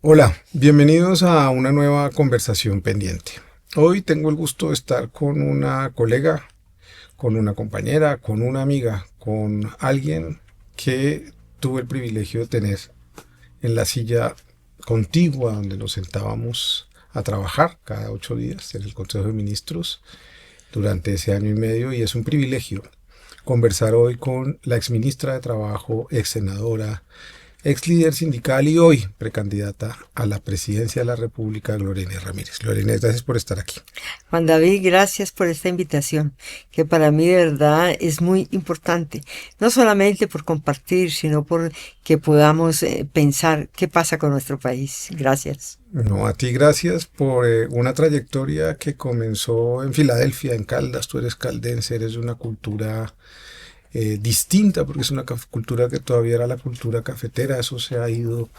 Hola, bienvenidos a una nueva conversación pendiente. Hoy tengo el gusto de estar con una colega, con una compañera, con una amiga, con alguien que tuve el privilegio de tener en la silla contigua donde nos sentábamos a trabajar cada 8 días en el Consejo de Ministros durante ese año y medio, y es un privilegio conversar hoy con la exministra de Trabajo, ex senadora, ex líder sindical y hoy precandidata a la presidencia de la República, Gloria Inés Ramírez. Gloria Inés, gracias por estar aquí. Juan David, gracias por esta invitación, que para mí de verdad es muy importante, no solamente por compartir, sino por que podamos pensar qué pasa con nuestro país. Gracias. No, a ti gracias por una trayectoria que comenzó en Filadelfia, en Caldas. Tú eres caldense, eres de una cultura distinta, porque es una cultura que todavía era la cultura cafetera. Eso se ha ido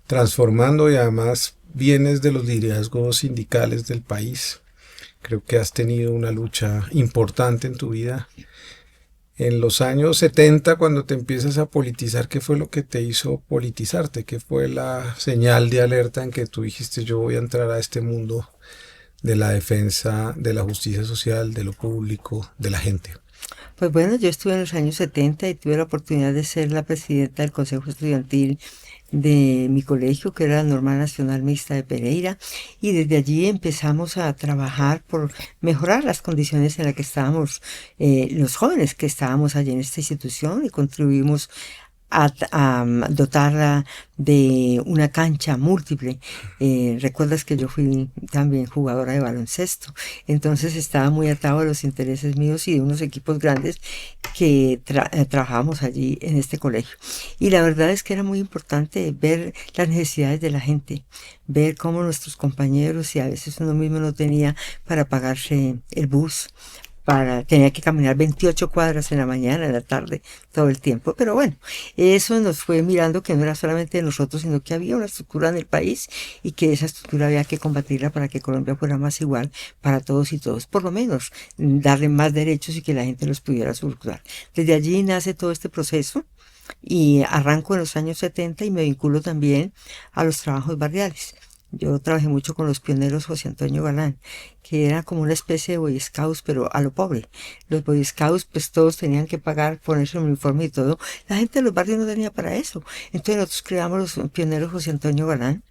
transformando y además vienes de los liderazgos sindicales del país. Creo que has tenido una lucha importante en tu vida. En los años 70, cuando te empiezas a politizar, ¿qué fue lo que te hizo politizarte? ¿Qué fue la señal de alerta en que tú dijiste yo voy a entrar a este mundo de la defensa, de la justicia social, de lo público, de la gente? Pues bueno, yo estuve en los años 70 y tuve la oportunidad de ser la presidenta del Consejo Estudiantil de mi colegio, que era la Normal Nacional Mixta de Pereira, y desde allí empezamos a trabajar por mejorar las condiciones en las que estábamos los jóvenes que estábamos allí en esta institución, y contribuimos a dotarla de una cancha múltiple. Recuerdas que yo fui también jugadora de baloncesto, entonces estaba muy atado a los intereses míos y de unos equipos grandes que trabajábamos allí en este colegio. Y la verdad es que era muy importante ver las necesidades de la gente, ver cómo nuestros compañeros, y a veces uno mismo no tenía para pagarse el bus, tenía que caminar 28 cuadras en la mañana, en la tarde, todo el tiempo. Pero bueno, eso nos fue mirando que no era solamente de nosotros, sino que había una estructura en el país y que esa estructura había que combatirla para que Colombia fuera más igual para todos y todos. Por lo menos, darle más derechos y que la gente los pudiera usufructuar. Desde allí nace todo este proceso. Y arranco en los años 70 y me vinculo también a los trabajos barriales. Yo trabajé mucho con los pioneros José Antonio Galán, que era como una especie de Boy Scouts, pero a lo pobre. Los Boy Scouts, pues todos tenían que pagar, ponerse un uniforme y todo. La gente de los barrios no tenía para eso. Entonces nosotros creamos los pioneros José Antonio Galán.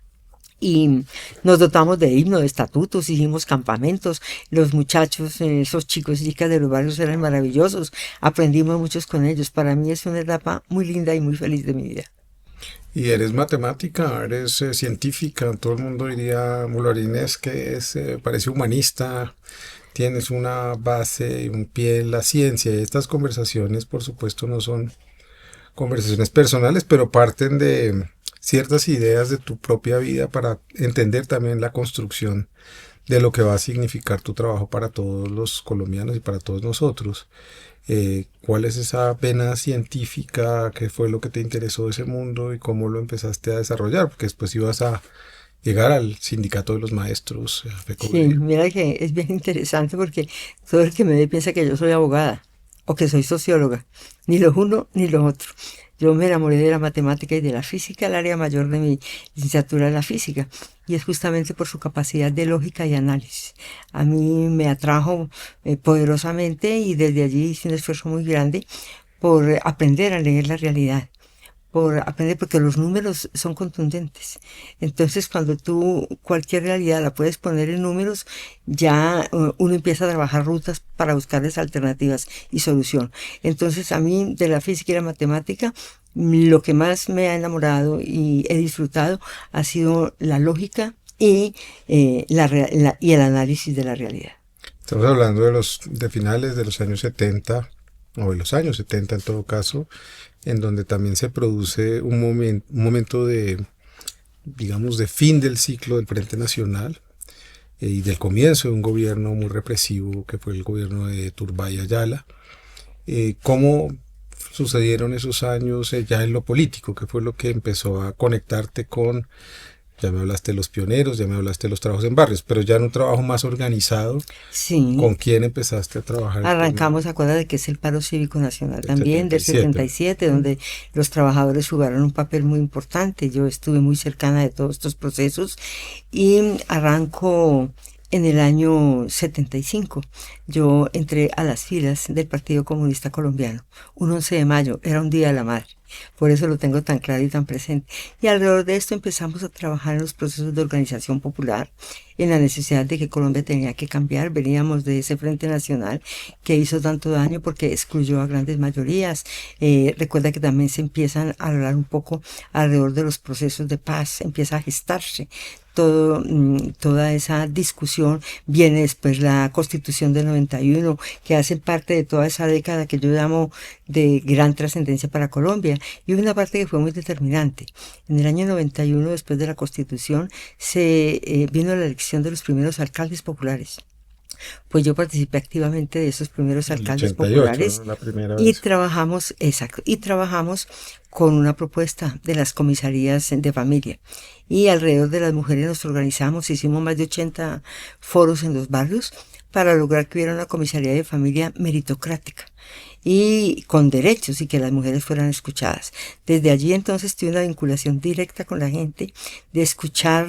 Y nos dotamos de himno, de estatutos, hicimos campamentos. Los muchachos, esos chicos y chicas de los barrios eran maravillosos. Aprendimos muchos con ellos. Para mí es una etapa muy linda y muy feliz de mi vida. Y eres matemática, eres científica, todo el mundo diría, Gloria Inés, que es, parece humanista, tienes una base y un pie en la ciencia. Y estas conversaciones, por supuesto, no son conversaciones personales, pero parten de ciertas ideas de tu propia vida para entender también la construcción de lo que va a significar tu trabajo para todos los colombianos y para todos nosotros. ¿Cuál es esa vena científica? ¿Qué fue lo que te interesó de ese mundo y cómo lo empezaste a desarrollar? Porque después ibas a llegar al sindicato de los maestros, a Sí, FECODE. mira que es bien interesante porque todo el que me ve piensa que yo soy abogada o que soy socióloga, ni lo uno ni lo otro. Yo me enamoré de la matemática y de la física. El área mayor de mi licenciatura es la física, y es justamente por su capacidad de lógica y análisis. A mí me atrajo poderosamente, y desde allí hice un esfuerzo muy grande por aprender a leer la realidad, por aprender, porque los números son contundentes. Entonces, cuando tú cualquier realidad la puedes poner en números, ya uno empieza a trabajar rutas para buscarles alternativas y solución. Entonces, a mí de la física y la matemática, lo que más me ha enamorado y he disfrutado ha sido la lógica y, y el análisis de la realidad. Estamos hablando de de finales de los años 70 o de los años 70 en todo caso, en donde también se produce un momento de, digamos, de fin del ciclo del Frente Nacional y del comienzo de un gobierno muy represivo que fue el gobierno de Turbay Ayala. ¿Cómo sucedieron esos años ya en lo político? ¿Qué fue lo que empezó a conectarte con ya me hablaste de los pioneros, ya me hablaste de los trabajos en barrios, pero ya en un trabajo más organizado, Sí, ¿con quién empezaste a trabajar arrancamos, acuérdate que es el paro cívico nacional el también del 77? 77, donde los trabajadores jugaron un papel muy importante. Yo estuve muy cercana de todos estos procesos y arranco en el año 75. Yo entré a las filas del Partido Comunista Colombiano. Un 11 de mayo, era un día de la madre. Por eso lo tengo tan claro y tan presente. Y alrededor de esto empezamos a trabajar en los procesos de organización popular, en la necesidad de que Colombia tenía que cambiar. Veníamos de ese Frente Nacional que hizo tanto daño porque excluyó a grandes mayorías. Recuerda que también se empiezan a hablar un poco alrededor de los procesos de paz, empieza a gestarse toda esa discusión. Viene después la Constitución del 91, que hace parte de toda esa década que yo llamo de gran trascendencia para Colombia, y una parte que fue muy determinante. En el año 91, después de la Constitución, vino la elección de los primeros alcaldes populares. Pues yo participé activamente de esos primeros El alcaldes 88, populares ¿no? La primera y vez. trabajamos, exacto, y trabajamos con una propuesta de las comisarías de familia. Y alrededor de las mujeres nos organizamos, hicimos más de 80 foros en los barrios para lograr que hubiera una comisaría de familia meritocrática y con derechos y que las mujeres fueran escuchadas. Desde allí entonces tuve una vinculación directa con la gente, de escuchar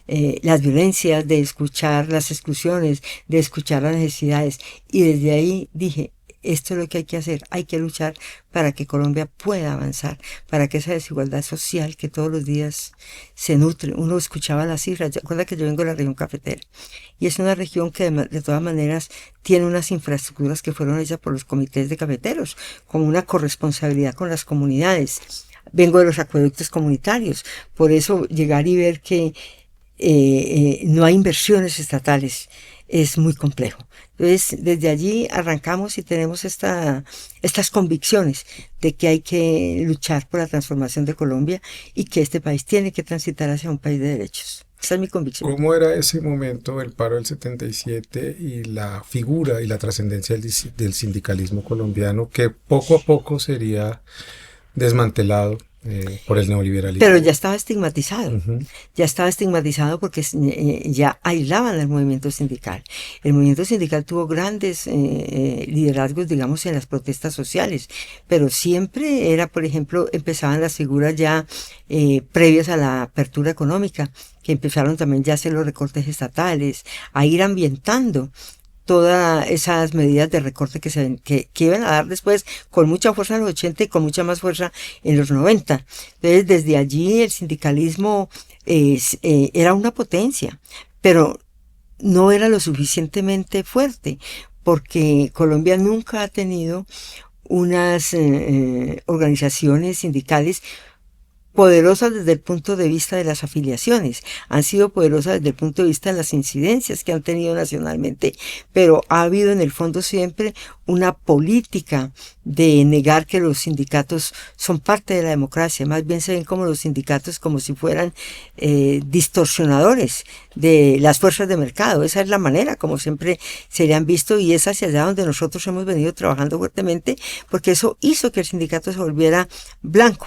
las violencias, de escuchar las exclusiones, de escuchar las necesidades, y desde ahí dije, esto es lo que hay que hacer, hay que luchar para que Colombia pueda avanzar, para que esa desigualdad social que todos los días se nutre. Uno escuchaba las cifras, recuerda que yo vengo de la región cafetera, y es una región que de todas maneras tiene unas infraestructuras que fueron hechas por los comités de cafeteros, como una corresponsabilidad con las comunidades. Vengo de los acueductos comunitarios, por eso llegar y ver que no hay inversiones estatales es muy complejo. Entonces, desde allí arrancamos y tenemos estas convicciones de que hay que luchar por la transformación de Colombia y que este país tiene que transitar hacia un país de derechos. Esa es mi convicción. ¿Cómo era ese momento, el paro del 77 y la figura y la trascendencia del sindicalismo colombiano que poco a poco sería desmantelado por el neoliberalismo? Pero Ujú. ya estaba estigmatizado porque ya aislaban al movimiento sindical. El movimiento sindical tuvo grandes liderazgos, digamos, en las protestas sociales, pero siempre era, por ejemplo, empezaban las figuras ya previas a la apertura económica, que empezaron también ya a hacer los recortes estatales, a ir ambientando todas esas medidas de recorte que iban a dar después con mucha fuerza en los 80 y con mucha más fuerza en los 90. Entonces, desde allí el sindicalismo era una potencia, pero no era lo suficientemente fuerte, porque Colombia nunca ha tenido unas organizaciones sindicales poderosas desde el punto de vista de las afiliaciones, han sido poderosas desde el punto de vista de las incidencias que han tenido nacionalmente, pero ha habido en el fondo siempre una política de negar que los sindicatos son parte de la democracia. Más bien se ven como los sindicatos como si fueran distorsionadores de las fuerzas de mercado. Esa es la manera como siempre se le han visto, y es hacia allá donde nosotros hemos venido trabajando fuertemente, porque eso hizo que el sindicato se volviera blanco,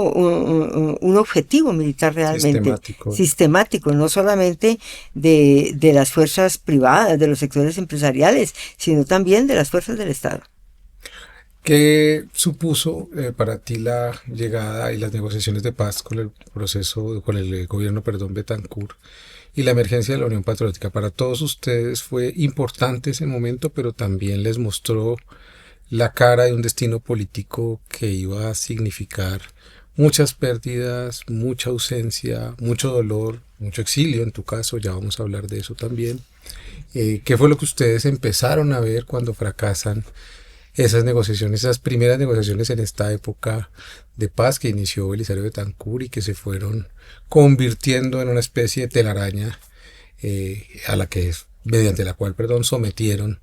un objetivo militar realmente Sistemático. sistemático, no solamente de las fuerzas privadas, de los sectores empresariales, sino también de las fuerzas del Estado. ¿Qué supuso para ti la llegada y las negociaciones de paz con el proceso, con el gobierno, perdón, Betancur y la emergencia de la Unión Patriótica? Para todos ustedes fue importante ese momento, pero también les mostró la cara de un destino político que iba a significar muchas pérdidas, mucha ausencia, mucho dolor, mucho exilio en tu caso, ya vamos a hablar de eso también. ¿Qué fue lo que ustedes empezaron a ver cuando fracasan esas negociaciones, esas primeras negociaciones en esta época de paz que inició Belisario Betancur y que se fueron convirtiendo en una especie de telaraña a la que, mediante la cual, perdón, sometieron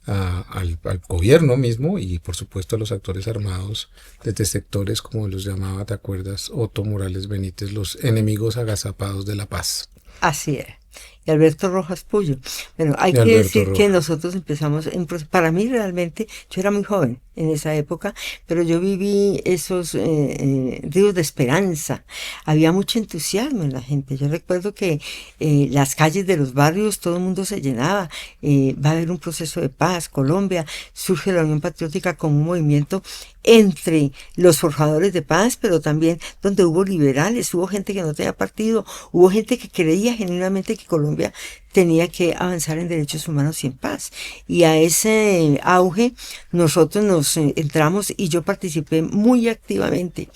al gobierno mismo y por supuesto a los actores armados desde sectores como los llamaba, ¿te acuerdas? Otto Morales Benítez, los enemigos agazapados de la paz. Así era. y Alberto Rojas Puyo. Bueno, hay Y que Alberto decir que Rojas. nosotros empezamos, para mí realmente, yo era muy joven en esa época, pero yo viví esos ríos de esperanza. Había mucho entusiasmo en la gente. Yo recuerdo que las calles de los barrios, todo el mundo se llenaba. Va a haber un proceso de paz. Colombia, surge la Unión Patriótica como un movimiento entre los forjadores de paz, pero también donde hubo liberales, hubo gente que no tenía partido, hubo gente que creía genuinamente que Colombia tenía que avanzar en derechos humanos y en paz. Y a ese auge nosotros nos entramos y yo participé muy activamente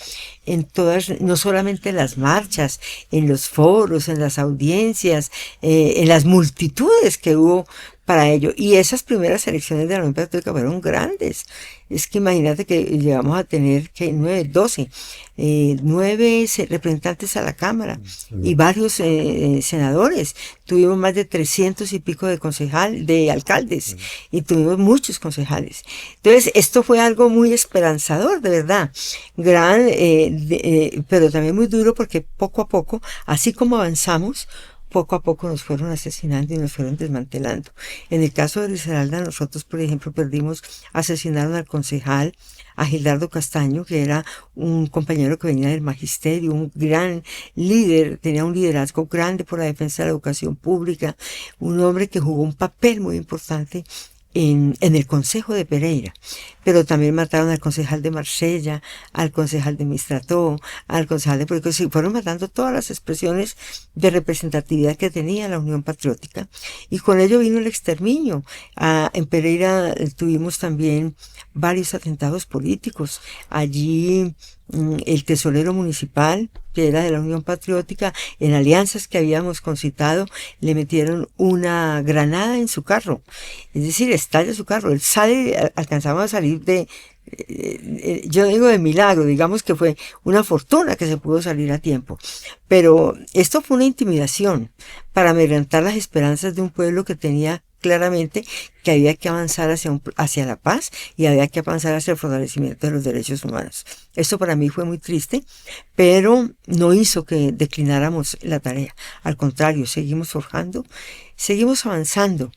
en todas, no solamente en las marchas, en los foros, en las audiencias, en las multitudes que hubo para ello. Y esas primeras elecciones de la Unión Patriótica fueron grandes. Es que imagínate que llegamos a tener que 9 representantes a la Cámara y varios senadores. Tuvimos más de 300 y pico de alcaldes y tuvimos muchos concejales. Entonces, esto fue algo muy esperanzador, de verdad. Pero también muy duro porque poco a poco, así como avanzamos, poco a poco nos fueron asesinando y nos fueron desmantelando. En el caso de Risaralda, nosotros, por ejemplo, asesinaron al concejal, a Gildardo Castaño, que era un compañero que venía del magisterio, un gran líder, tenía un liderazgo grande por la defensa de la educación pública, un hombre que jugó un papel muy importante en el Consejo de Pereira, pero también mataron al concejal de Marsella, al concejal de Mistrató, al concejal de Puerto Rico, fueron matando todas las expresiones de representatividad que tenía la Unión Patriótica, y con ello vino el exterminio. En Pereira tuvimos también varios atentados políticos. Allí el tesorero municipal, que era de la Unión Patriótica, en alianzas que habíamos concitado, le metieron una granada en su carro. Es decir, estalla su carro. Él sale, alcanzamos a salir yo digo de milagro, digamos que fue una fortuna que se pudo salir a tiempo. Pero esto fue una intimidación para amedrentar las esperanzas de un pueblo que tenía claramente que había que avanzar hacia la paz y había que avanzar hacia el fortalecimiento de los derechos humanos. Esto para mí fue muy triste, pero no hizo que declináramos la tarea. Al contrario, seguimos forjando, seguimos avanzando.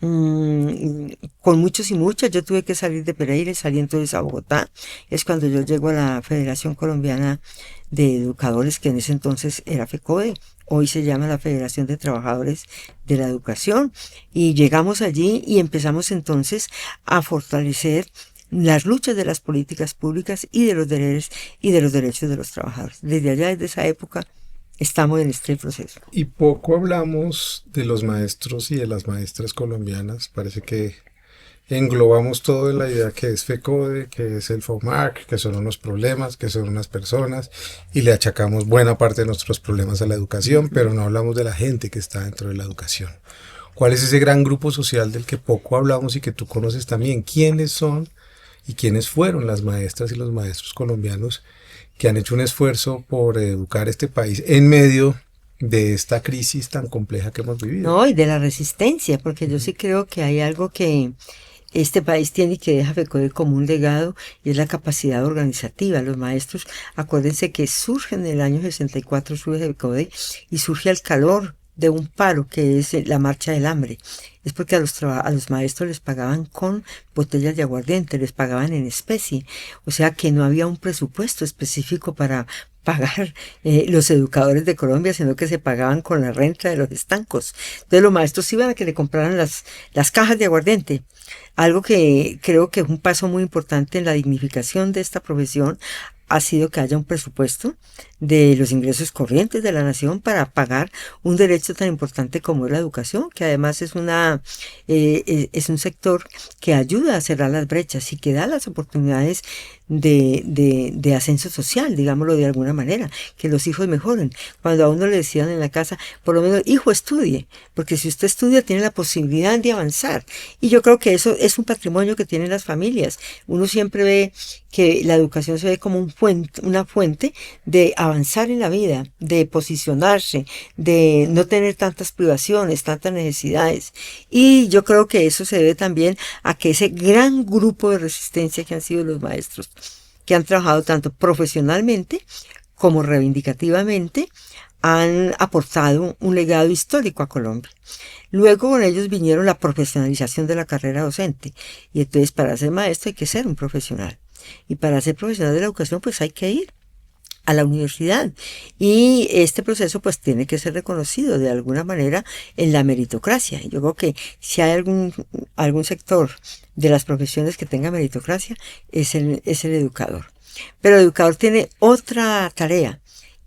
Con muchos y muchas. Yo tuve que salir de Pereira y salí entonces a Bogotá. Es cuando yo llego a la Federación Colombiana de Educadores, que en ese entonces era FECODE, hoy se llama la Federación de Trabajadores de la Educación, y llegamos allí y empezamos entonces a fortalecer las luchas de las políticas públicas y de los derechos de los trabajadores. Desde allá, desde esa época, estamos en este proceso. Y poco hablamos de los maestros y de las maestras colombianas. Parece que englobamos todo en la idea que es FECODE, que es el FOMAC, que son unos problemas, que son unas personas, y le achacamos buena parte de nuestros problemas a la educación, pero no hablamos de la gente que está dentro de la educación. ¿Cuál es ese gran grupo social del que poco hablamos y que tú conoces también? ¿Quiénes son y quiénes fueron las maestras y los maestros colombianos que han hecho un esfuerzo por educar este país en medio de esta crisis tan compleja que hemos vivido? No, y de la resistencia, porque yo sí creo que hay algo que este país tiene y que deja FECODE como un legado, y es la capacidad organizativa. Los maestros, acuérdense que surgen en el año 64, surge FECODE, y surge al calor de un paro que es la marcha del hambre. Es porque a los maestros les pagaban con botellas de aguardiente, les pagaban en especie, o sea que no había un presupuesto específico para pagar los educadores de Colombia, sino que se pagaban con la renta de los estancos. Entonces los maestros iban a que le compraran las cajas de aguardiente, algo que creo que es un paso muy importante en la dignificación de esta profesión. Ha sido que haya un presupuesto de los ingresos corrientes de la nación para pagar un derecho tan importante como es la educación, que además es un sector que ayuda a cerrar las brechas y que da las oportunidades de ascenso social, digámoslo de alguna manera, que los hijos mejoren. Cuando a uno le decían en la casa, por lo menos, hijo, estudie, porque si usted estudia tiene la posibilidad de avanzar. Y yo creo que eso es un patrimonio que tienen las familias. Uno siempre ve que la educación se ve como una fuente de avanzar en la vida, de posicionarse, de no tener tantas privaciones, tantas necesidades. Y yo creo que eso se debe también a que ese gran grupo de resistencia que han sido los maestros, que han trabajado tanto profesionalmente como reivindicativamente, han aportado un legado histórico a Colombia. Luego con ellos vinieron la profesionalización de la carrera docente. Y entonces para ser maestro hay que ser un profesional. Y para ser profesional de la educación pues hay que ir a la universidad. Y este proceso pues tiene que ser reconocido de alguna manera en la meritocracia. Yo creo que si hay algún sector de las profesiones que tenga meritocracia es el educador. Pero el educador tiene otra tarea,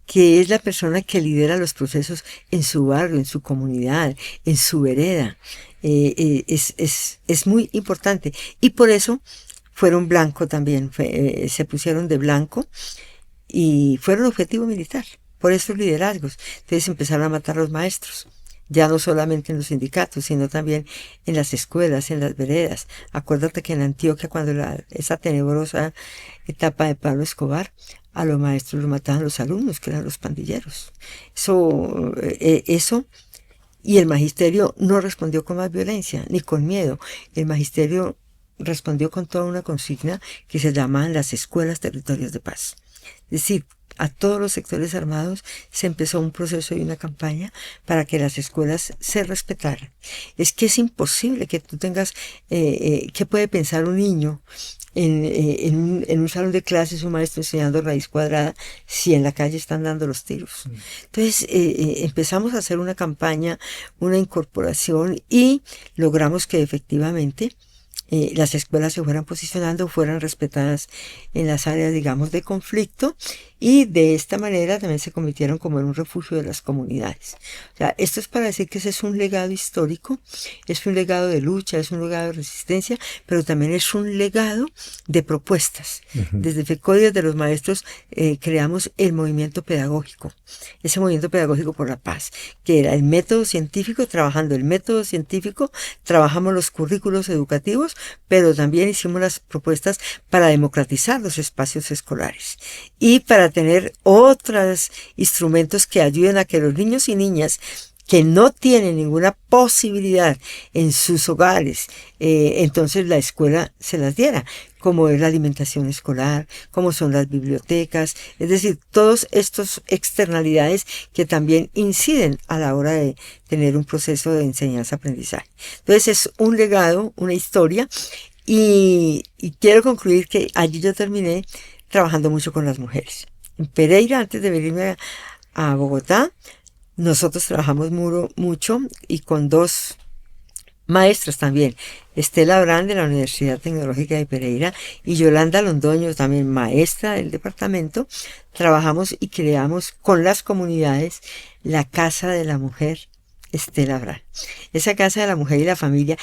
que es la persona que lidera los procesos en su barrio, en su comunidad, en su vereda. Es muy importante. Y por eso fueron blanco también, se pusieron de blanco y fueron objetivo militar por estos liderazgos. Entonces empezaron a matar a los maestros, ya no solamente en los sindicatos, sino también en las escuelas, en las veredas. Acuérdate que en Antioquia, cuando esa tenebrosa etapa de Pablo Escobar, a los maestros los mataban los alumnos, que eran los pandilleros. Eso, y el magisterio no respondió con más violencia, ni con miedo. El magisterio respondió con toda una consigna que se llamaban las escuelas territorios de paz. Es decir, a todos los sectores armados se empezó un proceso y una campaña para que las escuelas se respetaran. Es que es imposible que tú tengas, ¿qué puede pensar un niño en un salón de clases, un maestro enseñando raíz cuadrada, si en la calle están dando los tiros? Entonces empezamos a hacer una campaña, una incorporación, y logramos que efectivamente las escuelas se fueran posicionando, fueran respetadas en las áreas, digamos, de conflicto, y de esta manera también se convirtieron como en un refugio de las comunidades. O sea, esto es para decir que ese es un legado histórico, es un legado de lucha, es un legado de resistencia, pero también es un legado de propuestas. Desde FECODI, desde los maestros, creamos el movimiento pedagógico, ese movimiento pedagógico por la paz, que era el método científico. Trabajando el método científico, trabajamos los currículos educativos, pero también hicimos las propuestas para democratizar los espacios escolares y para tener otros instrumentos que ayuden a que los niños y niñas que no tienen ninguna posibilidad en sus hogares, entonces la escuela se las diera, como es la alimentación escolar, como son las bibliotecas, es decir, todas estas externalidades que también inciden a la hora de tener un proceso de enseñanza-aprendizaje. Entonces es un legado, una historia, y quiero concluir que allí yo terminé trabajando mucho con las mujeres. En Pereira, antes de venirme a Bogotá, nosotros trabajamos mucho y con dos maestras también, Estela Brand de la Universidad Tecnológica de Pereira y Yolanda Londoño, también maestra del departamento. Trabajamos y creamos con las comunidades la Casa de la Mujer Estela Brand. Esa Casa de la Mujer y la Familia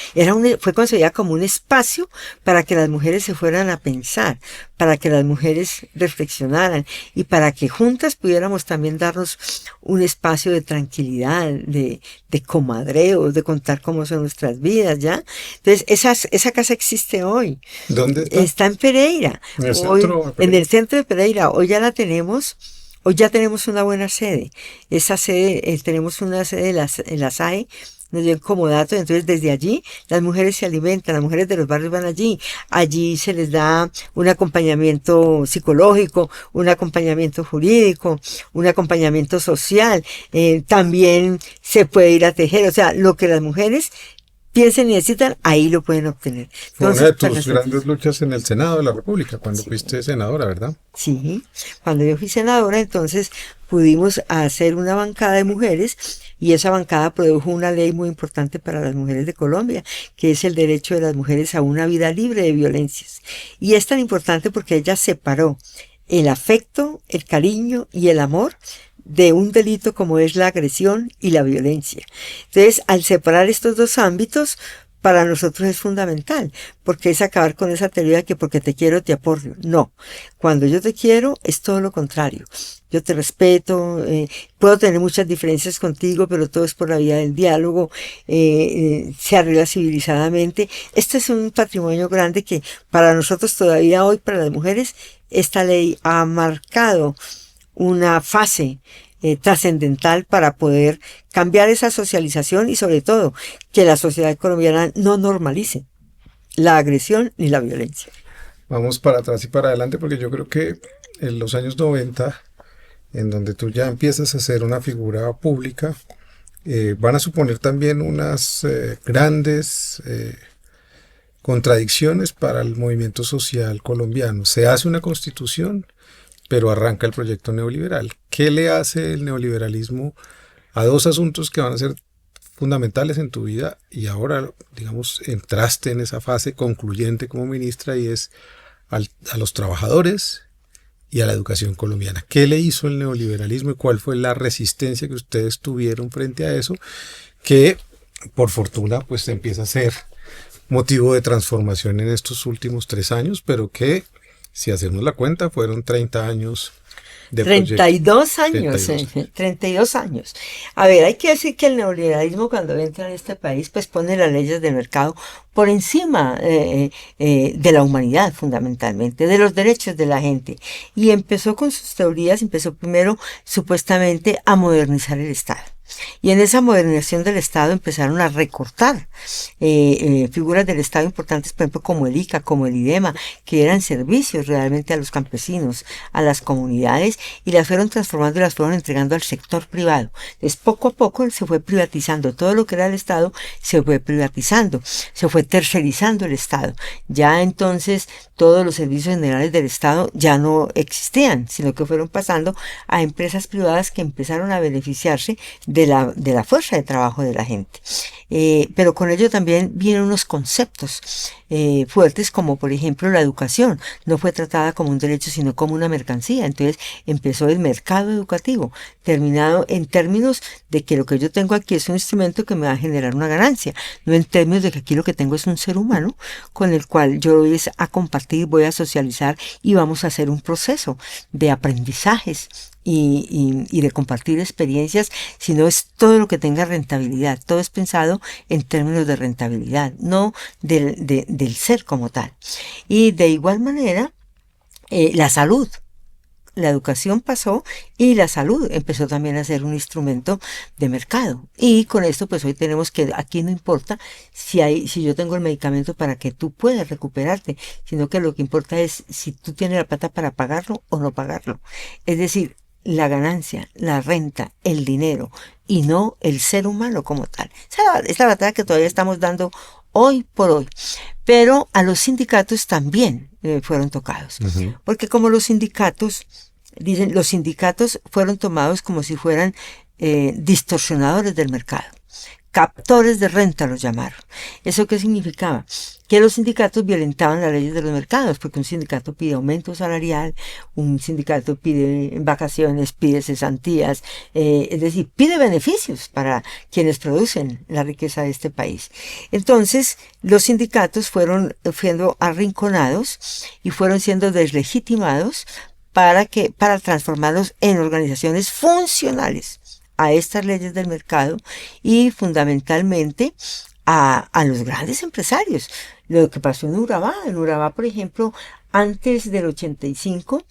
fue concebida como un espacio para que las mujeres se fueran a pensar, para que las mujeres reflexionaran y para que juntas pudiéramos también darnos un espacio de tranquilidad, de comadreo, de contar cómo son nuestras vidas, ¿ya? Entonces, esa casa existe hoy. ¿Dónde está? Está en Pereira. ¿En el centro de Pereira? En el centro de Pereira. Hoy ya la tenemos. Hoy ya tenemos una buena sede. Esa sede, tenemos una sede en la SAE, nos dio comodato, entonces desde allí las mujeres se alimentan, las mujeres de los barrios van allí se les da un acompañamiento psicológico, un acompañamiento jurídico, un acompañamiento social, también se puede ir a tejer, o sea, lo que las mujeres piensen y necesitan, ahí lo pueden obtener. Entonces, una de tus grandes luchas en el Senado de la República, cuando fuiste senadora, ¿verdad? Sí, cuando yo fui senadora, entonces pudimos hacer una bancada de mujeres y esa bancada produjo una ley muy importante para las mujeres de Colombia, que es el derecho de las mujeres a una vida libre de violencias. Y es tan importante porque ella separó el afecto, el cariño y el amor de un delito como es la agresión y la violencia. Entonces, al separar estos dos ámbitos, para nosotros es fundamental, porque es acabar con esa teoría de que porque te quiero te apoyo. No, cuando yo te quiero es todo lo contrario. Yo te respeto, puedo tener muchas diferencias contigo, pero todo es por la vía del diálogo, se arregla civilizadamente. Este es un patrimonio grande que para nosotros todavía hoy, para las mujeres, esta ley ha marcado una fase trascendental para poder cambiar esa socialización y sobre todo que la sociedad colombiana no normalice la agresión ni la violencia. Vamos para atrás y para adelante porque yo creo que en los años 90 en donde tú ya empiezas a ser una figura pública, van a suponer también unas grandes contradicciones para el movimiento social colombiano. Se hace una constitución, pero arranca el proyecto neoliberal. ¿Qué le hace el neoliberalismo a dos asuntos que van a ser fundamentales en tu vida y ahora, digamos, entraste en esa fase concluyente como ministra y es a los trabajadores y a la educación colombiana? ¿Qué le hizo el neoliberalismo y cuál fue la resistencia que ustedes tuvieron frente a eso? Que, por fortuna, pues empieza a ser motivo de transformación en estos últimos 3 años, pero que, si hacemos la cuenta, fueron 30 años de proyecto. 32 años, 32. 32 años. A ver, hay que decir que el neoliberalismo cuando entra en este país, pues pone las leyes del mercado por encima de la humanidad, fundamentalmente, de los derechos de la gente. Y empezó con sus teorías, empezó primero supuestamente a modernizar el Estado. Y en esa modernización del Estado empezaron a recortar figuras del Estado importantes, por ejemplo, como el ICA, como el IDEMA, que eran servicios realmente a los campesinos, a las comunidades, y las fueron transformando y las fueron entregando al sector privado. Entonces, poco a poco se fue privatizando. Todo lo que era el Estado se fue privatizando, se fue tercerizando el Estado. Ya entonces todos los servicios generales del Estado ya no existían, sino que fueron pasando a empresas privadas que empezaron a beneficiarse de la fuerza de trabajo de la gente. Pero con ello también vienen unos conceptos fuertes, como por ejemplo la educación. No fue tratada como un derecho, sino como una mercancía. Entonces empezó el mercado educativo, terminado en términos de que lo que yo tengo aquí es un instrumento que me va a generar una ganancia, no en términos de que aquí lo que tengo es un ser humano con el cual yo voy a compartir, voy a socializar y vamos a hacer un proceso de aprendizajes y de compartir experiencias, sino es todo lo que tenga rentabilidad. Todo es pensado en términos de rentabilidad, no del ser como tal. Y de igual manera, la salud. La educación pasó y la salud empezó también a ser un instrumento de mercado. Y con esto, pues hoy tenemos que, aquí no importa si yo tengo el medicamento para que tú puedas recuperarte, sino que lo que importa es si tú tienes la plata para pagarlo o no pagarlo. Es decir, la ganancia, la renta, el dinero y no el ser humano como tal. Esa es la batalla que todavía estamos dando hoy por hoy. Pero a los sindicatos también fueron tocados. Ujú. Porque como los sindicatos, dicen, los sindicatos fueron tomados como si fueran distorsionadores del mercado. Captores de renta los llamaron. ¿Eso qué significaba? Que los sindicatos violentaban las leyes de los mercados, porque un sindicato pide aumento salarial, un sindicato pide vacaciones, pide cesantías, es decir, pide beneficios para quienes producen la riqueza de este país. Entonces, los sindicatos fueron siendo arrinconados y fueron siendo deslegitimados para transformarlos en organizaciones funcionales a estas leyes del mercado y fundamentalmente a los grandes empresarios. Lo que pasó en Urabá, por ejemplo, antes del 85,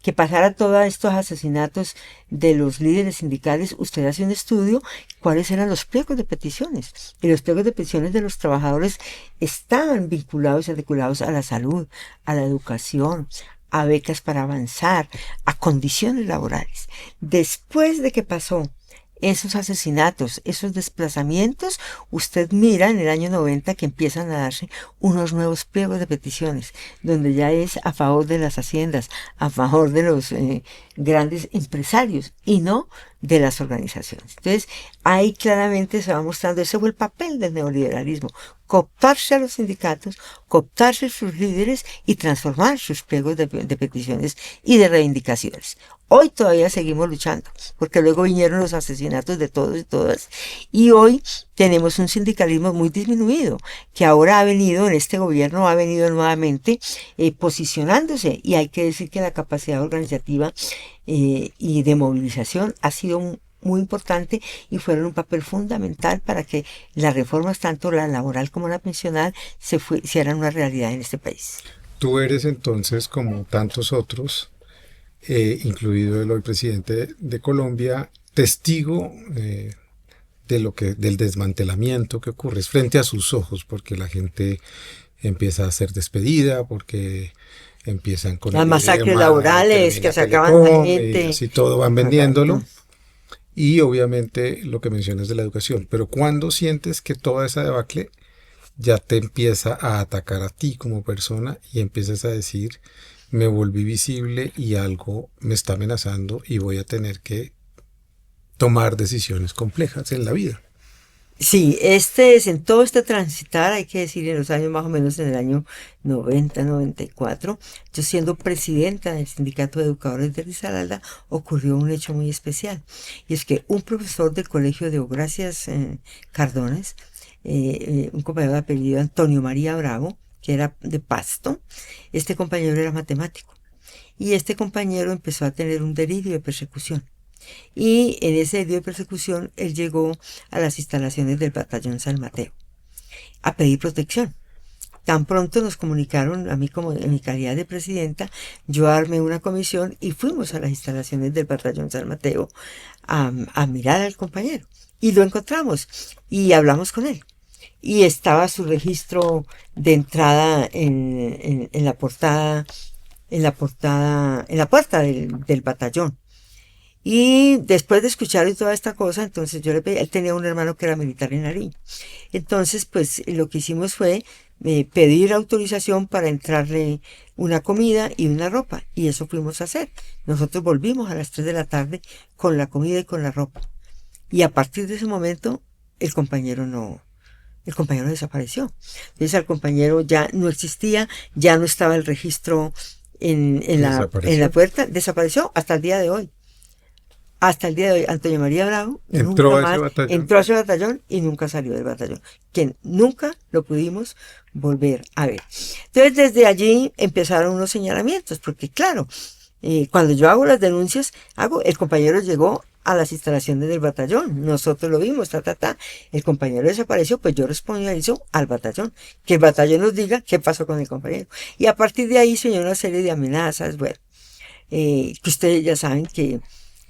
que pasara todos estos asesinatos de los líderes sindicales, usted hace un estudio cuáles eran los pliegos de peticiones. Y los pliegos de peticiones de los trabajadores estaban vinculados y articulados a la salud, a la educación, a becas para avanzar, a condiciones laborales. Después de que pasó esos asesinatos, esos desplazamientos, usted mira en el año 90 que empiezan a darse unos nuevos pliegos de peticiones, donde ya es a favor de las haciendas, a favor de los grandes empresarios y no de las organizaciones. Entonces, ahí claramente se va mostrando, ese fue el papel del neoliberalismo, cooptarse a los sindicatos, cooptarse a sus líderes y transformar sus pliegos de peticiones y de reivindicaciones. Hoy todavía seguimos luchando, porque luego vinieron los asesinatos de todos y todas, y hoy tenemos un sindicalismo muy disminuido, que ahora ha venido, en este gobierno ha venido nuevamente posicionándose, y hay que decir que la capacidad organizativa y de movilización ha sido muy importante y fueron un papel fundamental para que las reformas, tanto la laboral como la pensional, se hicieran una realidad en este país. Tú eres entonces, como tantos otros, incluido el hoy presidente de Colombia, testigo del desmantelamiento que ocurre frente a sus ojos, porque la gente empieza a ser despedida, porque empiezan con Las el masacres IDEMA, laborales que termina sacaban a la Telecom, y gente. así todo van vendiéndolo. Exacto. Y obviamente lo que mencionas de la educación. Pero cuando sientes que toda esa debacle ya te empieza a atacar a ti como persona y empiezas a decir, me volví visible y algo me está amenazando y voy a tener que tomar decisiones complejas en la vida. Sí, en todo este transitar, hay que decir, en los años más o menos en el año 90, 94, yo siendo presidenta del Sindicato de Educadores de Risaralda, ocurrió un hecho muy especial. Y es que un profesor del Colegio de Ogracias Cardones, un compañero de apellido Antonio María Bravo, que era de Pasto, este compañero era matemático. Y este compañero empezó a tener un delirio de persecución. Y en ese delirio de persecución él llegó a las instalaciones del batallón San Mateo a pedir protección. Tan pronto nos comunicaron, a mí como en mi calidad de presidenta, yo armé una comisión y fuimos a las instalaciones del batallón San Mateo a mirar al compañero. Y lo encontramos y hablamos con él. Y estaba su registro de entrada en la portada, en la puerta del batallón. Y después de escuchar toda esta cosa, entonces yo le pedí, él tenía un hermano que era militar en Nariño. Entonces, pues lo que hicimos fue pedir autorización para entrarle una comida y una ropa. Y eso fuimos a hacer. Nosotros volvimos a las 3 de la tarde con la comida y con la ropa. Y a partir de ese momento, el compañero desapareció. Entonces al compañero ya no existía, ya no estaba el registro en la Desapareció. puerta, desapareció hasta el día de hoy. Hasta el día de hoy, Antonio María Bravo nunca Entró a ese más batallón. entró a ese batallón y nunca salió del batallón, que nunca lo pudimos volver a ver. Entonces, desde allí empezaron unos señalamientos, porque claro, cuando yo hago las denuncias, el compañero llegó a las instalaciones del batallón, nosotros lo vimos, el compañero desapareció, pues yo responsabilizo al batallón, que el batallón nos diga qué pasó con el compañero. Y a partir de ahí se dio una serie de amenazas, bueno, que ustedes ya saben que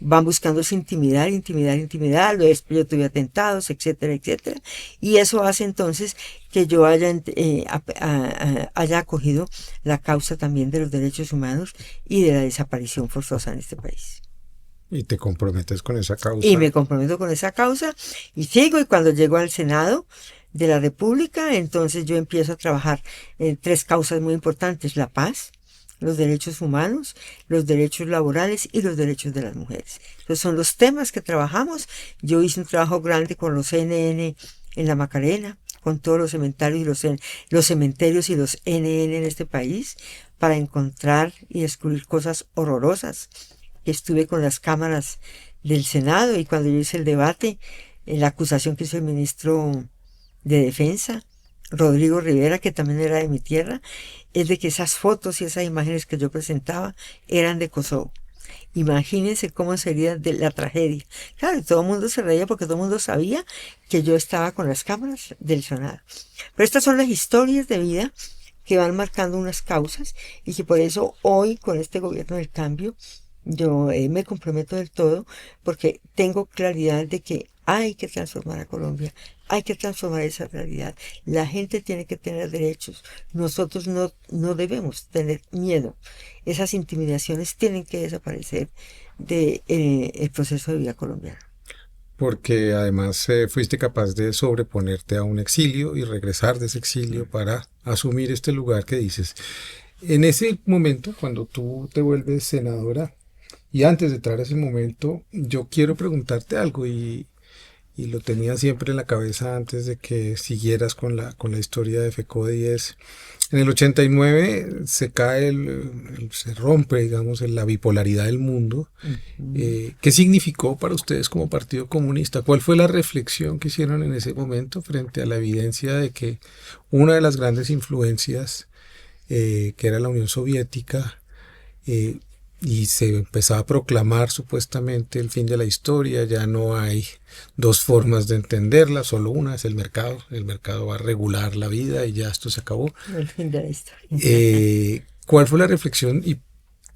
van buscando intimidar, después yo tuve atentados, etcétera, etcétera, y eso hace entonces que yo haya acogido la causa también de los derechos humanos y de la desaparición forzosa en este país. Y te comprometes con esa Y causa. me comprometo con esa causa y sigo, y cuando llego al Senado de la República, entonces yo empiezo a trabajar en 3 causas muy importantes: la paz, los derechos humanos, los derechos laborales y los derechos de las mujeres. Esos son los temas que trabajamos. Yo hice un trabajo grande con los CNN en la Macarena, con todos los cementerios los cementerios y los NN en este país, para encontrar y descubrir cosas horrorosas. Estuve con las cámaras del Senado, y cuando yo hice el debate, la acusación que hizo el ministro de Defensa, Rodrigo Rivera, que también era de mi tierra, es de que esas fotos y esas imágenes que yo presentaba eran de Kosovo. Imagínense cómo sería de la tragedia. Claro, todo el mundo se reía porque todo el mundo sabía que yo estaba con las cámaras del Senado. Pero estas son las historias de vida que van marcando unas causas, y que por eso hoy, con este gobierno del cambio, yo me comprometo del todo, porque tengo claridad de que hay que transformar a Colombia, hay que transformar esa realidad. La gente tiene que tener derechos. Nosotros no debemos tener miedo. Esas intimidaciones tienen que desaparecer del proceso de vida colombiano. Porque además fuiste capaz de sobreponerte a un exilio y regresar de ese exilio para asumir este lugar que dices. En ese momento, cuando tú te vuelves senadora, y antes de entrar a ese momento, yo quiero preguntarte algo, y lo tenía siempre en la cabeza antes de que siguieras con la historia de FECODE. En el 89 se cae, se rompe, digamos, la bipolaridad del mundo. ¿Qué significó para ustedes como Partido Comunista? ¿Cuál fue la reflexión que hicieron en ese momento frente a la evidencia de que una de las grandes influencias, que era la Unión Soviética, y se empezaba a proclamar supuestamente el fin de la historia? Ya no hay 2 formas de entenderla, solo una: es el mercado va a regular la vida y ya esto se acabó. El fin de la historia. ¿Cuál fue la reflexión y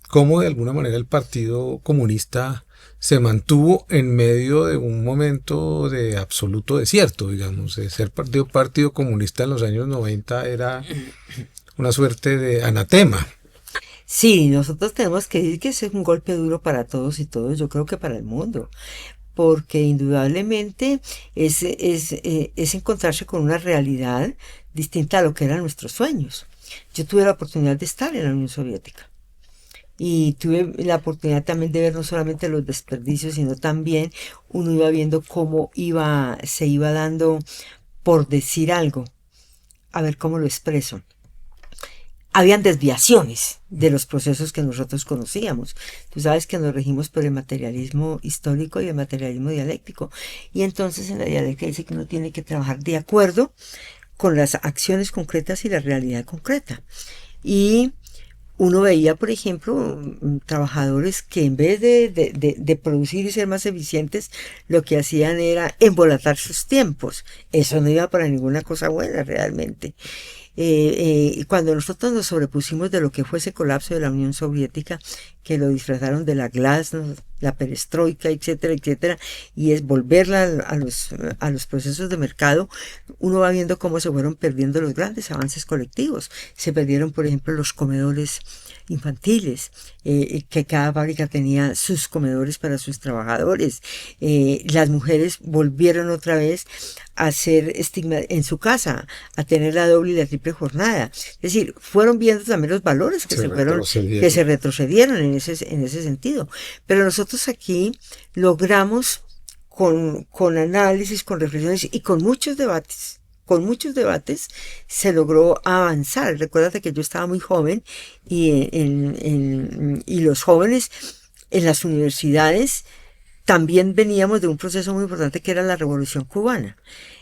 cómo de alguna manera el Partido Comunista se mantuvo en medio de un momento de absoluto desierto, digamos? Ser partido comunista en los años 90 era una suerte de anatema. Sí, nosotros tenemos que decir que ese es un golpe duro para todos y todos, yo creo que para el mundo, porque indudablemente es encontrarse con una realidad distinta a lo que eran nuestros sueños. Yo tuve la oportunidad de estar en la Unión Soviética y tuve la oportunidad también de ver no solamente los desperdicios, sino también uno iba viendo cómo se iba dando, por decir algo, a ver cómo lo expreso. Habían desviaciones de los procesos que nosotros conocíamos. Tú sabes que nos regimos por el materialismo histórico y el materialismo dialéctico. Y entonces en la dialéctica dice que uno tiene que trabajar de acuerdo con las acciones concretas y la realidad concreta. Y uno veía, por ejemplo, trabajadores que en vez de producir y ser más eficientes, lo que hacían era embolatar sus tiempos. Eso no iba para ninguna cosa buena realmente. Cuando nosotros nos sobrepusimos de lo que fue ese colapso de la Unión Soviética, que lo disfrazaron de la glasnost, la perestroika, etcétera, etcétera, y es volverla a los procesos de mercado, uno va viendo cómo se fueron perdiendo los grandes avances colectivos. Se perdieron, por ejemplo, los comedores infantiles, que cada fábrica tenía sus comedores para sus trabajadores. Las mujeres volvieron otra vez a ser estigma en su casa, a tener la doble y la triple jornada. Es decir, fueron viendo también los valores que se retrocedieron en ese sentido. Pero nosotros aquí logramos con análisis, con reflexiones y con muchos debates, se logró avanzar. Recuérdate que yo estaba muy joven y los jóvenes en las universidades también veníamos de un proceso muy importante que era la Revolución Cubana.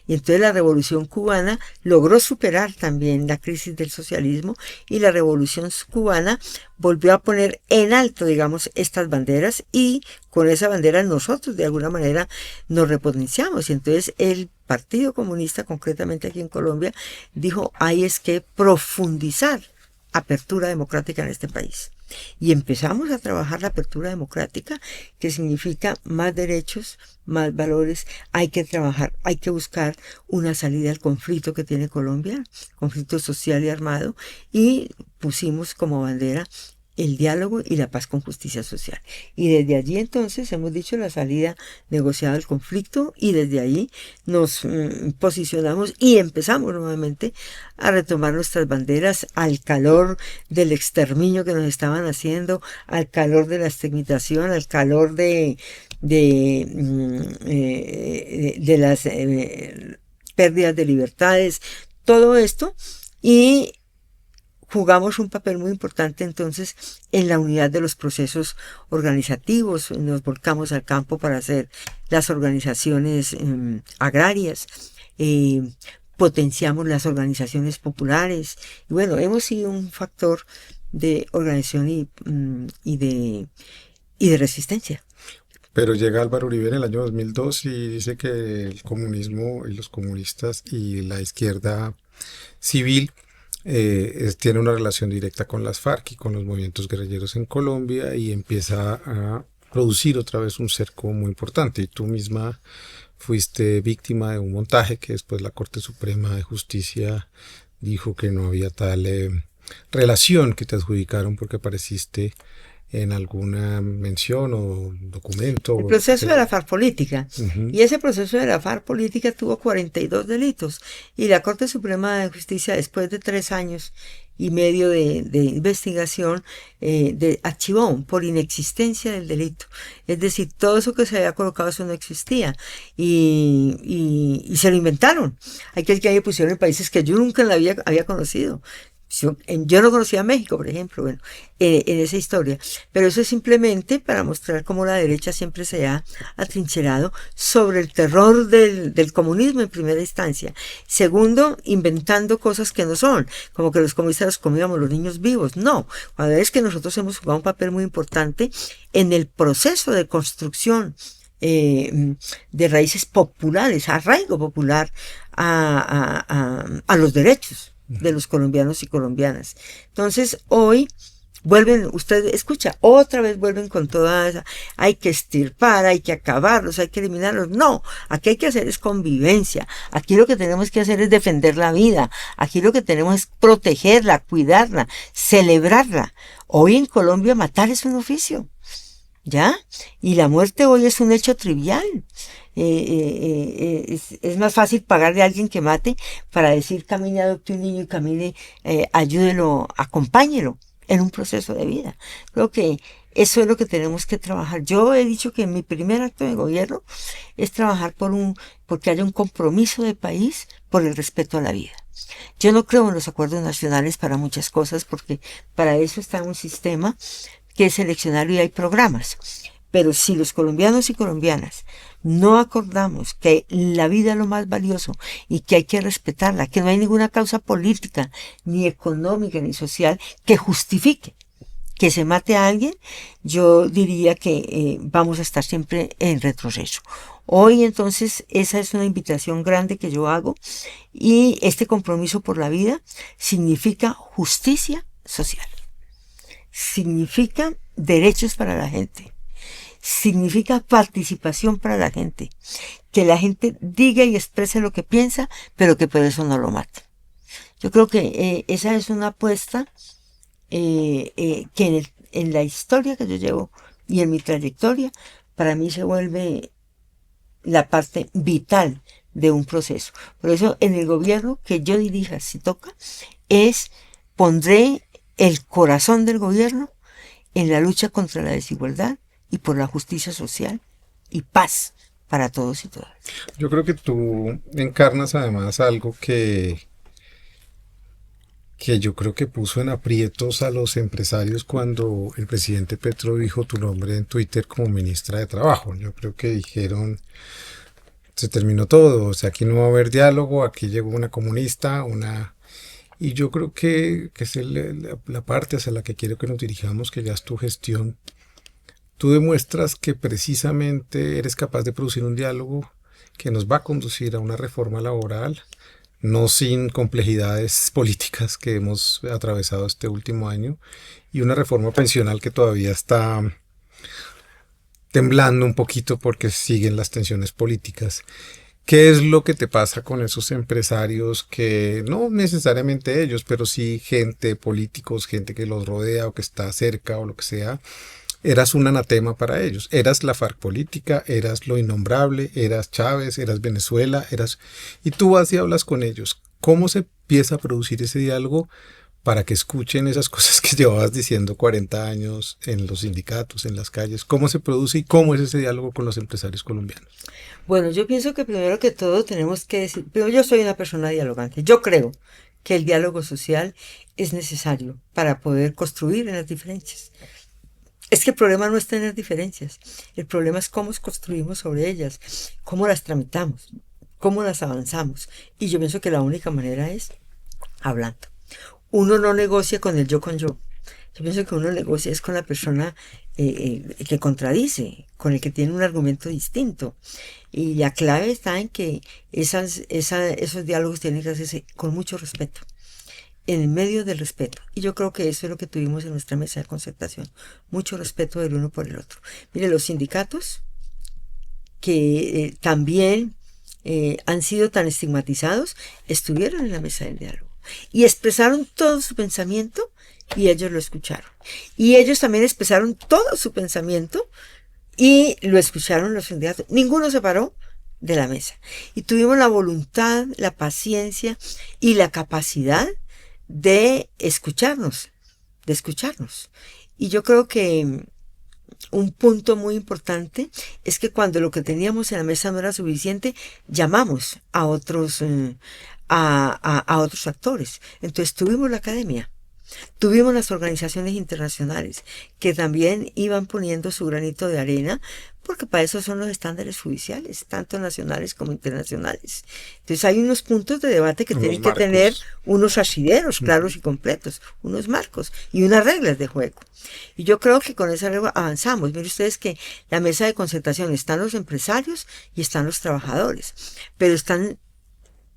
Y entonces la Revolución Cubana logró superar también la crisis del socialismo y la Revolución Cubana volvió a poner en alto, digamos, estas banderas y con esa bandera nosotros de alguna manera nos repotenciamos. Y entonces el Partido Comunista, concretamente aquí en Colombia, dijo, hay es que profundizar apertura democrática en este país. Y empezamos a trabajar la apertura democrática, que significa más derechos, más valores. Hay que trabajar, hay que buscar una salida al conflicto que tiene Colombia, conflicto social y armado, y pusimos como bandera el diálogo y la paz con justicia social. Y desde allí entonces hemos dicho la salida negociada del conflicto y desde ahí nos posicionamos y empezamos nuevamente a retomar nuestras banderas al calor del exterminio que nos estaban haciendo, al calor de la estigmatización, al calor de las pérdidas de libertades, todo esto, y jugamos un papel muy importante entonces en la unidad de los procesos organizativos. Nos volcamos al campo para hacer las organizaciones agrarias, potenciamos las organizaciones populares y bueno, hemos sido un factor de organización y de resistencia. Pero llega Álvaro Uribe en el año 2002 y dice que el comunismo y los comunistas y la izquierda civil tiene una relación directa con las FARC y con los movimientos guerrilleros en Colombia y empieza a producir otra vez un cerco muy importante. Y tú misma fuiste víctima de un montaje que después la Corte Suprema de Justicia dijo que no había tal relación, que te adjudicaron porque apareciste en alguna mención o documento. El proceso de la FARC política. Y ese proceso de la FARC política tuvo 42 delitos. Y la Corte Suprema de Justicia, después de 3 años y medio de investigación, archivó por inexistencia del delito. Es decir, todo eso que se había colocado, eso no existía. Y se lo inventaron. Hay que pusieron en países que yo nunca en la vida había conocido. Yo no conocía a México, por ejemplo, bueno, en esa historia, pero eso es simplemente para mostrar cómo la derecha siempre se ha atrincherado sobre el terror del comunismo en primera instancia. Segundo, inventando cosas que no son, como que los comunistas los comíamos los niños vivos. No, cuando es que nosotros hemos jugado un papel muy importante en el proceso de construcción de raíces populares, arraigo popular a los derechos de los colombianos y colombianas. Entonces, hoy Vuelven, usted escucha, otra vez vuelven con toda esa, hay que extirpar, hay que acabarlos, hay que eliminarlos. No, aquí hay que hacer es convivencia. Aquí lo que tenemos que hacer es defender la vida. Aquí lo que tenemos es protegerla, cuidarla, celebrarla. Hoy en Colombia matar es un oficio. ¿Ya? Y la muerte hoy es un hecho trivial. Es más fácil pagarle a alguien que mate para decir camine, adopte un niño y camine, ayúdelo, acompáñelo en un proceso de vida. Creo que eso es lo que tenemos que trabajar. Yo he dicho que mi primer acto de gobierno es trabajar porque haya un compromiso de país por el respeto a la vida. Yo no creo en los acuerdos nacionales para muchas cosas, porque para eso está un sistema que es seleccionario y hay programas. Pero si los colombianos y colombianas no acordamos que la vida es lo más valioso y que hay que respetarla, que no hay ninguna causa política, ni económica, ni social que justifique que se mate a alguien, yo diría que vamos a estar siempre en retroceso. Hoy entonces esa es una invitación grande que yo hago, y este compromiso por la vida significa justicia social, significa derechos para la gente, significa participación para la gente, que la gente diga y exprese lo que piensa, pero que por eso no lo mate. Yo creo que esa es una apuesta que en la historia que yo llevo y en mi trayectoria, para mí se vuelve la parte vital de un proceso. Por eso en el gobierno que yo dirija, si toca, pondré el corazón del gobierno en la lucha contra la desigualdad y por la justicia social y paz para todos y todas. Yo creo que tú encarnas además algo que yo creo que puso en aprietos a los empresarios cuando el presidente Petro dijo tu nombre en Twitter como ministra de Trabajo. Yo creo que dijeron, se terminó todo, o sea, aquí no va a haber diálogo, aquí llegó una comunista, Y yo creo que es la parte hacia la que quiero que nos dirijamos, que ya es tu gestión. Tú demuestras que precisamente eres capaz de producir un diálogo que nos va a conducir a una reforma laboral, no sin complejidades políticas que hemos atravesado este último año, y una reforma pensional que todavía está temblando un poquito porque siguen las tensiones políticas. ¿Qué es lo que te pasa con esos empresarios que, no necesariamente ellos, pero sí gente, políticos, gente que los rodea o que está cerca o lo que sea? Eras un anatema para ellos. Eras la FARC política, eras lo innombrable, eras Chávez, eras Venezuela, y tú vas y hablas con ellos. ¿Cómo se empieza a producir ese diálogo para que escuchen esas cosas que llevabas diciendo 40 años en los sindicatos, en las calles? ¿Cómo se produce y cómo es ese diálogo con los empresarios colombianos? Bueno, yo pienso que primero que todo tenemos que decir, pero yo soy una persona dialogante. Yo creo que el diálogo social es necesario para poder construir en las diferencias. Es que el problema no está en las diferencias, el problema es cómo construimos sobre ellas, cómo las tramitamos, cómo las avanzamos. Y yo pienso que la única manera es hablando. Uno no negocia con el yo con yo. Yo pienso que uno negocia es con la persona que contradice, con el que tiene un argumento distinto. Y la clave está en que esos diálogos tienen que hacerse con mucho respeto, en medio del respeto. Y yo creo que eso es lo que tuvimos en nuestra mesa de concertación, mucho respeto del uno por el otro. Mire, los sindicatos que también han sido tan estigmatizados, estuvieron en la mesa del diálogo y expresaron todo su pensamiento y ellos lo escucharon. Y ellos también expresaron todo su pensamiento y lo escucharon los sindicatos. Ninguno se paró de la mesa. Y tuvimos la voluntad, la paciencia y la capacidad de escucharnos, Y yo creo que un punto muy importante es que cuando lo que teníamos en la mesa no era suficiente, llamamos a otros, a otros actores. Entonces tuvimos la academia, tuvimos las organizaciones internacionales que también iban poniendo su granito de arena, porque para eso son los estándares judiciales, tanto nacionales como internacionales. Entonces hay unos puntos de debate que tienen que tener unos asideros claros y completos, unos marcos y unas reglas de juego. Y yo creo que con esa regla avanzamos. Miren ustedes que la mesa de concertación están los empresarios y están los trabajadores, pero están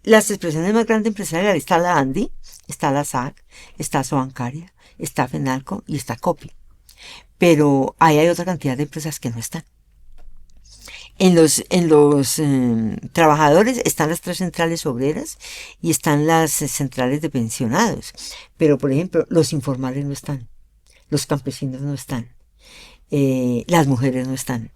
las expresiones más grandes empresariales. Está la ANDI, está la SAC, está Sobancaria, está Fenalco y está Copi. Pero ahí hay otra cantidad de empresas que no están. En los trabajadores están las 3 centrales obreras y están las centrales de pensionados. Pero, por ejemplo, los informales no están. Los campesinos no están. Las mujeres no están.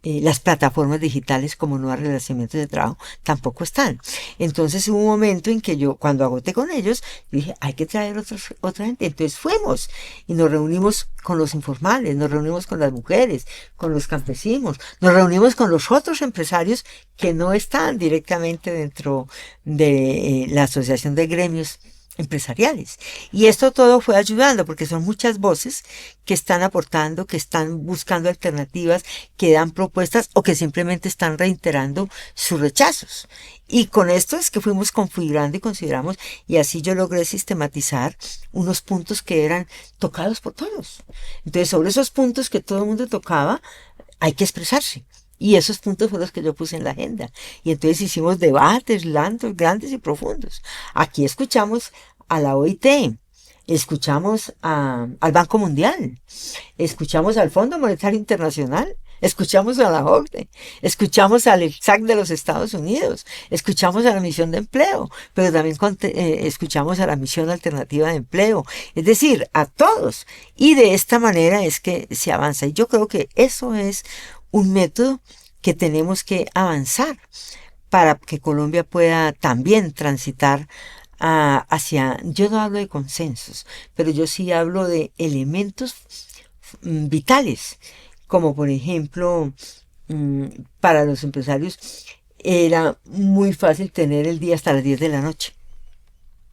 Las plataformas digitales como nuevos relacionamientos de trabajo tampoco están. Entonces hubo un momento en que yo, cuando agoté con ellos, dije, hay que traer otra gente. Entonces fuimos y nos reunimos con los informales, nos reunimos con las mujeres, con los campesinos, nos reunimos con los otros empresarios que no están directamente dentro de la Asociación de Gremios Empresariales. Y esto todo fue ayudando porque son muchas voces que están aportando, que están buscando alternativas, que dan propuestas o que simplemente están reiterando sus rechazos. Y con esto es que fuimos configurando y consideramos, y así yo logré sistematizar unos puntos que eran tocados por todos. Entonces, sobre esos puntos que todo el mundo tocaba, hay que expresarse. Y esos puntos fueron los que yo puse en la agenda. Y entonces hicimos debates largos, grandes y profundos. Aquí escuchamos a la OIT, escuchamos al Banco Mundial, escuchamos al Fondo Monetario Internacional, escuchamos a la OCDE, escuchamos al SAC de los Estados Unidos, escuchamos a la Misión de Empleo, pero también escuchamos a la Misión Alternativa de Empleo, es decir, a todos. Y de esta manera es que se avanza. Y yo creo que eso es un método que tenemos que avanzar para que Colombia pueda también transitar hacia, yo no hablo de consensos, pero yo sí hablo de elementos vitales, como por ejemplo, para los empresarios era muy fácil tener el día hasta las 10 de la noche.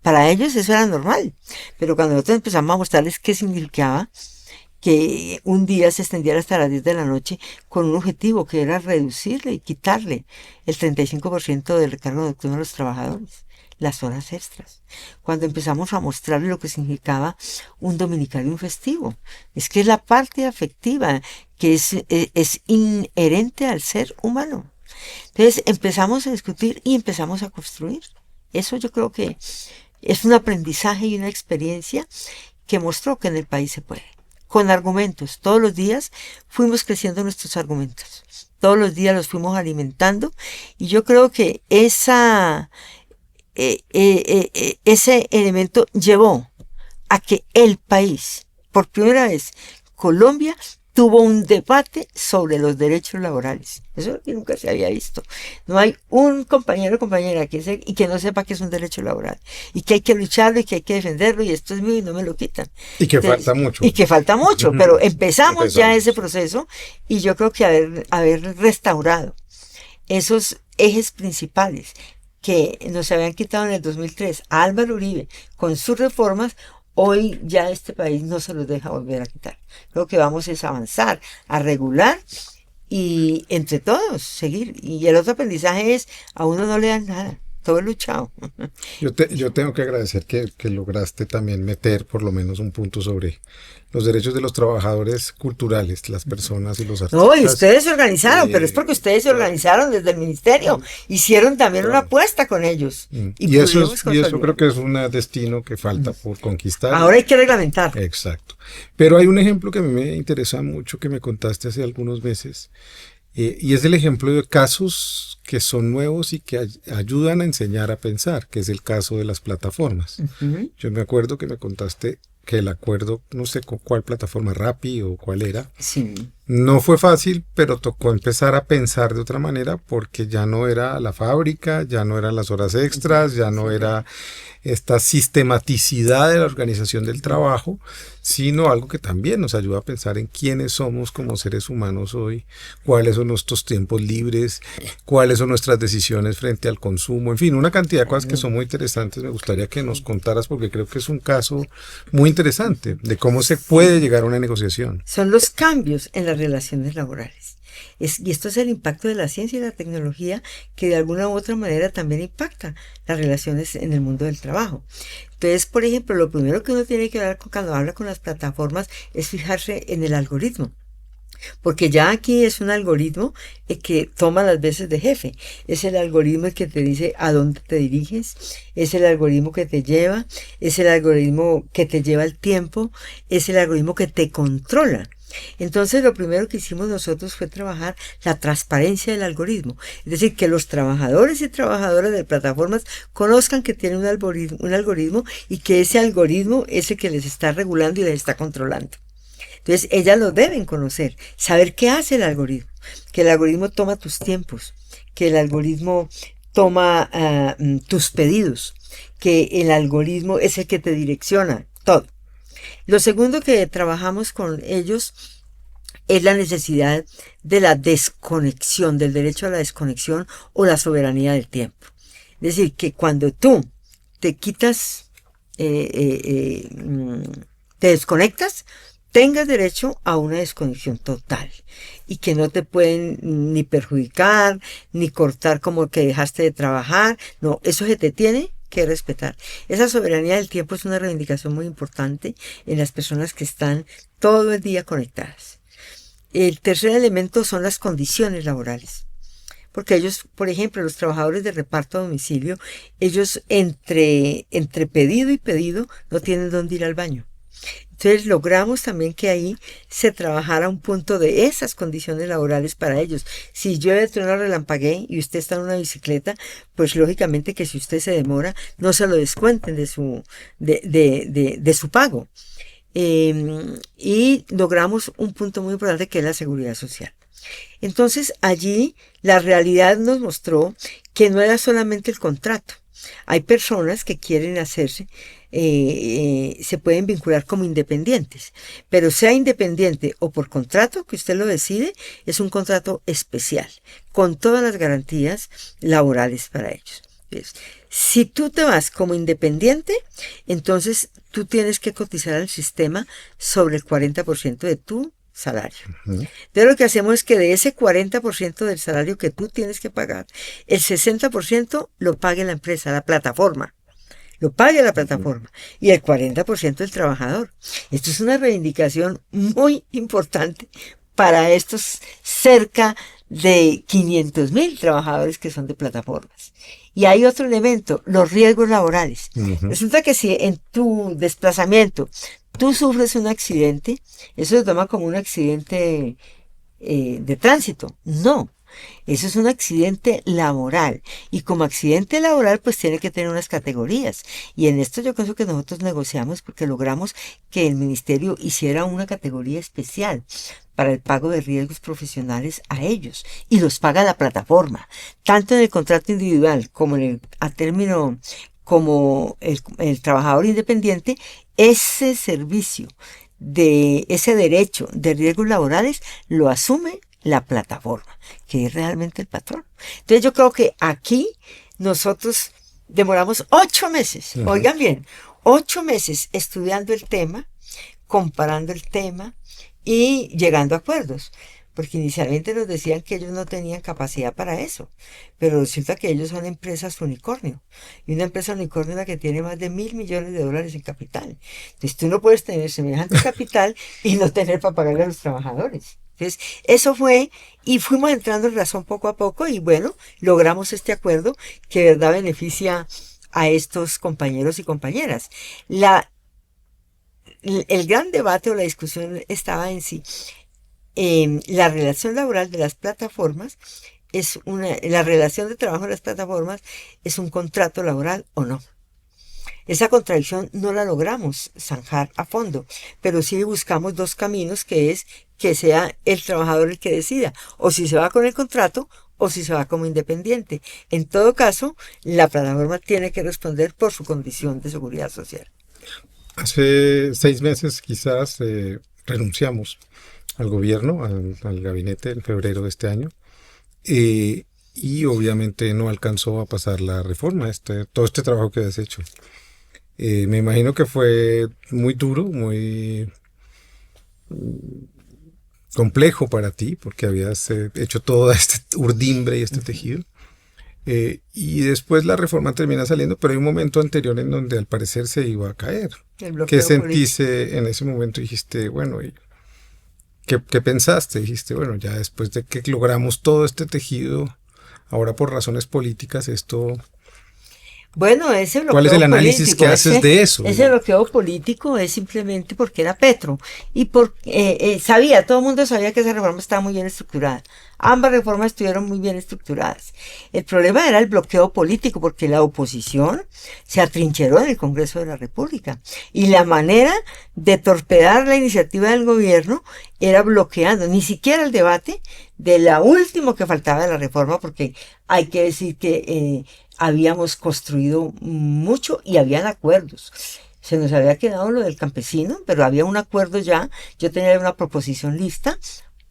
Para ellos eso era normal, pero cuando nosotros empezamos a mostrarles qué significaba que un día se extendiera hasta las 10 de la noche con un objetivo que era reducirle y quitarle el 35% del recargo nocturno a los trabajadores, las horas extras. Cuando empezamos a mostrarle lo que significaba un dominical y un festivo, es que es la parte afectiva que es inherente al ser humano. Entonces empezamos a discutir y empezamos a construir. Eso yo creo que es un aprendizaje y una experiencia que mostró que en el país se puede. Con argumentos. Todos los días fuimos creciendo nuestros argumentos. Todos los días los fuimos alimentando. Y yo creo que ese elemento llevó a que el país, por primera vez, Colombia, tuvo un debate sobre los derechos laborales. Eso nunca se había visto. No hay un compañero o compañera y que no sepa que es un derecho laboral. Y que hay que lucharlo y que hay que defenderlo y esto es mío y no me lo quitan. Y que falta mucho. Y que falta mucho, pero empezamos ya ese proceso y yo creo que haber restaurado esos ejes principales que nos habían quitado en el 2003 a Álvaro Uribe con sus reformas, hoy ya este país no se los deja volver a quitar. Lo que vamos es avanzar, a regular y entre todos seguir. Y el otro aprendizaje es, a uno no le dan nada, todo es luchado. Yo tengo que agradecer que lograste también meter por lo menos un punto sobre los derechos de los trabajadores culturales, las personas y los artistas. No, y ustedes se organizaron, pero es porque ustedes se organizaron desde el ministerio. Hicieron también una apuesta con ellos. Y eso creo que es un destino que falta por conquistar. Ahora hay que reglamentar. Exacto. Pero hay un ejemplo que a mí me interesa mucho que me contaste hace algunos meses. Y es el ejemplo de casos que son nuevos y que ayudan a enseñar a pensar, que es el caso de las plataformas. Yo me acuerdo que me contaste que el acuerdo, no sé con cuál plataforma, Rappi o cuál era, sí, no fue fácil, pero tocó empezar a pensar de otra manera porque ya no era la fábrica, ya no eran las horas extras, ya no era esta sistematicidad de la organización del trabajo, sino algo que también nos ayuda a pensar en quiénes somos como seres humanos hoy, cuáles son nuestros tiempos libres, cuáles son nuestras decisiones frente al consumo, en fin, una cantidad de cosas que son muy interesantes. Me gustaría que nos contaras porque creo que es un caso muy interesante de cómo se puede llegar a una negociación. Son los cambios en las relaciones laborales. Y esto es el impacto de la ciencia y la tecnología que de alguna u otra manera también impacta las relaciones en el mundo del trabajo. Entonces, por ejemplo, lo primero que uno tiene que ver cuando habla con las plataformas es fijarse en el algoritmo. Porque ya aquí es un algoritmo que toma las veces de jefe. Es el algoritmo el que te dice a dónde te diriges, es el algoritmo que te lleva, es el algoritmo que te lleva el tiempo, es el algoritmo que te controla. Entonces lo primero que hicimos nosotros fue trabajar la transparencia del algoritmo. Es decir, que los trabajadores y trabajadoras de plataformas conozcan que tienen un algoritmo y que ese algoritmo es el que les está regulando y les está controlando. Entonces, ellas lo deben conocer, saber qué hace el algoritmo, que el algoritmo toma tus tiempos, que el algoritmo toma tus pedidos, que el algoritmo es el que te direcciona, todo. Lo segundo que trabajamos con ellos es la necesidad de la desconexión, del derecho a la desconexión o la soberanía del tiempo. Es decir, que cuando tú te quitas, te desconectas, tengas derecho a una desconexión total y que no te pueden ni perjudicar, ni cortar como que dejaste de trabajar. No, eso se te tiene que respetar. Esa soberanía del tiempo es una reivindicación muy importante en las personas que están todo el día conectadas. El tercer elemento son las condiciones laborales. Porque ellos, por ejemplo, los trabajadores de reparto a domicilio, ellos entre pedido y pedido no tienen dónde ir al baño. Entonces logramos también que ahí se trabajara un punto de esas condiciones laborales para ellos. Si llueve, truena, relampaguee y usted está en una bicicleta, pues lógicamente que si usted se demora, no se lo descuenten de su pago. Y logramos un punto muy importante que es la seguridad social. Entonces allí la realidad nos mostró que no era solamente el contrato. Hay personas que quieren hacerse, se pueden vincular como independientes, pero sea independiente o por contrato, que usted lo decide, es un contrato especial, con todas las garantías laborales para ellos. Entonces, si tú te vas como independiente, entonces tú tienes que cotizar al sistema sobre el 40% de tu salario. Entonces lo que hacemos es que de ese 40% del salario que tú tienes que pagar, el 60% lo pague la empresa, la plataforma. Lo pague la plataforma y el 40% el trabajador. Esto es una reivindicación muy importante para estos cerca de 500.000 trabajadores que son de plataformas. Y hay otro elemento, los riesgos laborales. Resulta que si en tu desplazamiento tú sufres un accidente, eso se toma como un accidente de tránsito. No, eso es un accidente laboral. Y como accidente laboral, pues tiene que tener unas categorías. Y en esto yo creo que nosotros negociamos porque logramos que el ministerio hiciera una categoría especial para el pago de riesgos profesionales a ellos. Y los paga la plataforma. Tanto en el contrato individual como en a término como el trabajador independiente, ese servicio de ese derecho de riesgos laborales lo asume la plataforma, que es realmente el patrón. Entonces yo creo que aquí nosotros demoramos 8 meses, oigan bien, 8 meses estudiando el tema, comparando el tema y llegando a acuerdos. Porque inicialmente nos decían que ellos no tenían capacidad para eso, pero resulta que ellos son empresas unicornio, y una empresa unicornio es la que tiene más de $1.000 millones en capital. Entonces tú no puedes tener semejante capital y no tener para pagarle a los trabajadores. Entonces eso fue, y fuimos entrando en razón poco a poco, y bueno, logramos este acuerdo que de verdad beneficia a estos compañeros y compañeras. El gran debate o la discusión estaba en sí. La relación laboral de las plataformas la relación de trabajo de las plataformas es un contrato laboral o no. Esa contradicción no la logramos zanjar a fondo, pero sí buscamos dos caminos, que es que sea el trabajador el que decida, o si se va con el contrato o si se va como independiente. En todo caso, la plataforma tiene que responder por su condición de seguridad social. Hace 6 meses quizás renunciamos al gobierno, al gabinete en febrero de este año, y obviamente no alcanzó a pasar la reforma, todo este trabajo que has hecho. Me imagino que fue muy duro, muy complejo para ti, porque habías hecho toda este urdimbre y este tejido. Y después la reforma termina saliendo, pero hay un momento anterior en donde al parecer se iba a caer. ¿Qué sentiste en ese momento? Dijiste, bueno, ¿Qué pensaste? Dijiste, bueno, ya después de que logramos todo este tejido, ahora por razones políticas, esto, Bueno, ese ¿cuál es el bloqueo análisis que político, haces de eso, ese digamos? bloqueo político es simplemente porque era Petro y sabía, todo el mundo sabía que esa reforma estaba muy bien estructurada. Ambas reformas estuvieron muy bien estructuradas. El problema era el bloqueo político porque la oposición se atrincheró en el Congreso de la República y la manera de torpedar la iniciativa del gobierno era bloqueando, ni siquiera el debate de la última que faltaba de la reforma, porque hay que decir que habíamos construido mucho y habían acuerdos. Se nos había quedado lo del campesino, pero había un acuerdo ya. Yo tenía una proposición lista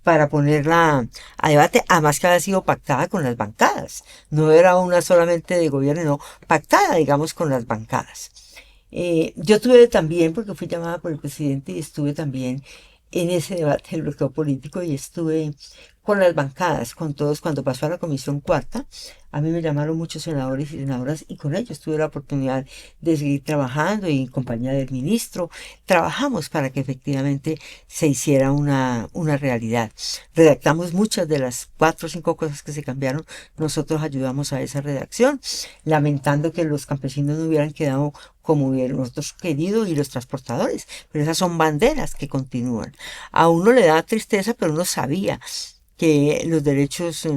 para ponerla a debate, además que había sido pactada con las bancadas. No era una solamente de gobierno, no, pactada, digamos, con las bancadas. Yo tuve también, porque fui llamada por el presidente y estuve también en ese debate del bloqueo político y estuve con las bancadas, con todos, cuando pasó a la Comisión Cuarta, a mí me llamaron muchos senadores y senadoras y con ellos tuve la oportunidad de seguir trabajando y en compañía del ministro trabajamos para que efectivamente se hiciera una realidad. Redactamos muchas de las 4 o 5 cosas que se cambiaron, nosotros ayudamos a esa redacción, lamentando que los campesinos no hubieran quedado como hubieran nosotros querido y los transportadores, pero esas son banderas que continúan. A uno le da tristeza, pero uno sabía que los derechos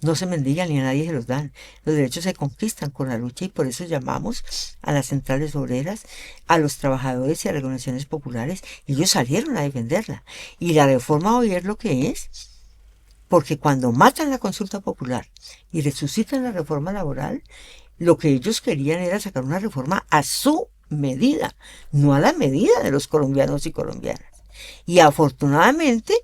no se mendigan ni a nadie se los dan. Los derechos se conquistan con la lucha y por eso llamamos a las centrales obreras, a los trabajadores y a las organizaciones populares. Ellos salieron a defenderla. Y la reforma hoy es lo que es, porque cuando matan la consulta popular y resucitan la reforma laboral, lo que ellos querían era sacar una reforma a su medida, no a la medida de los colombianos y colombianas. Y afortunadamente,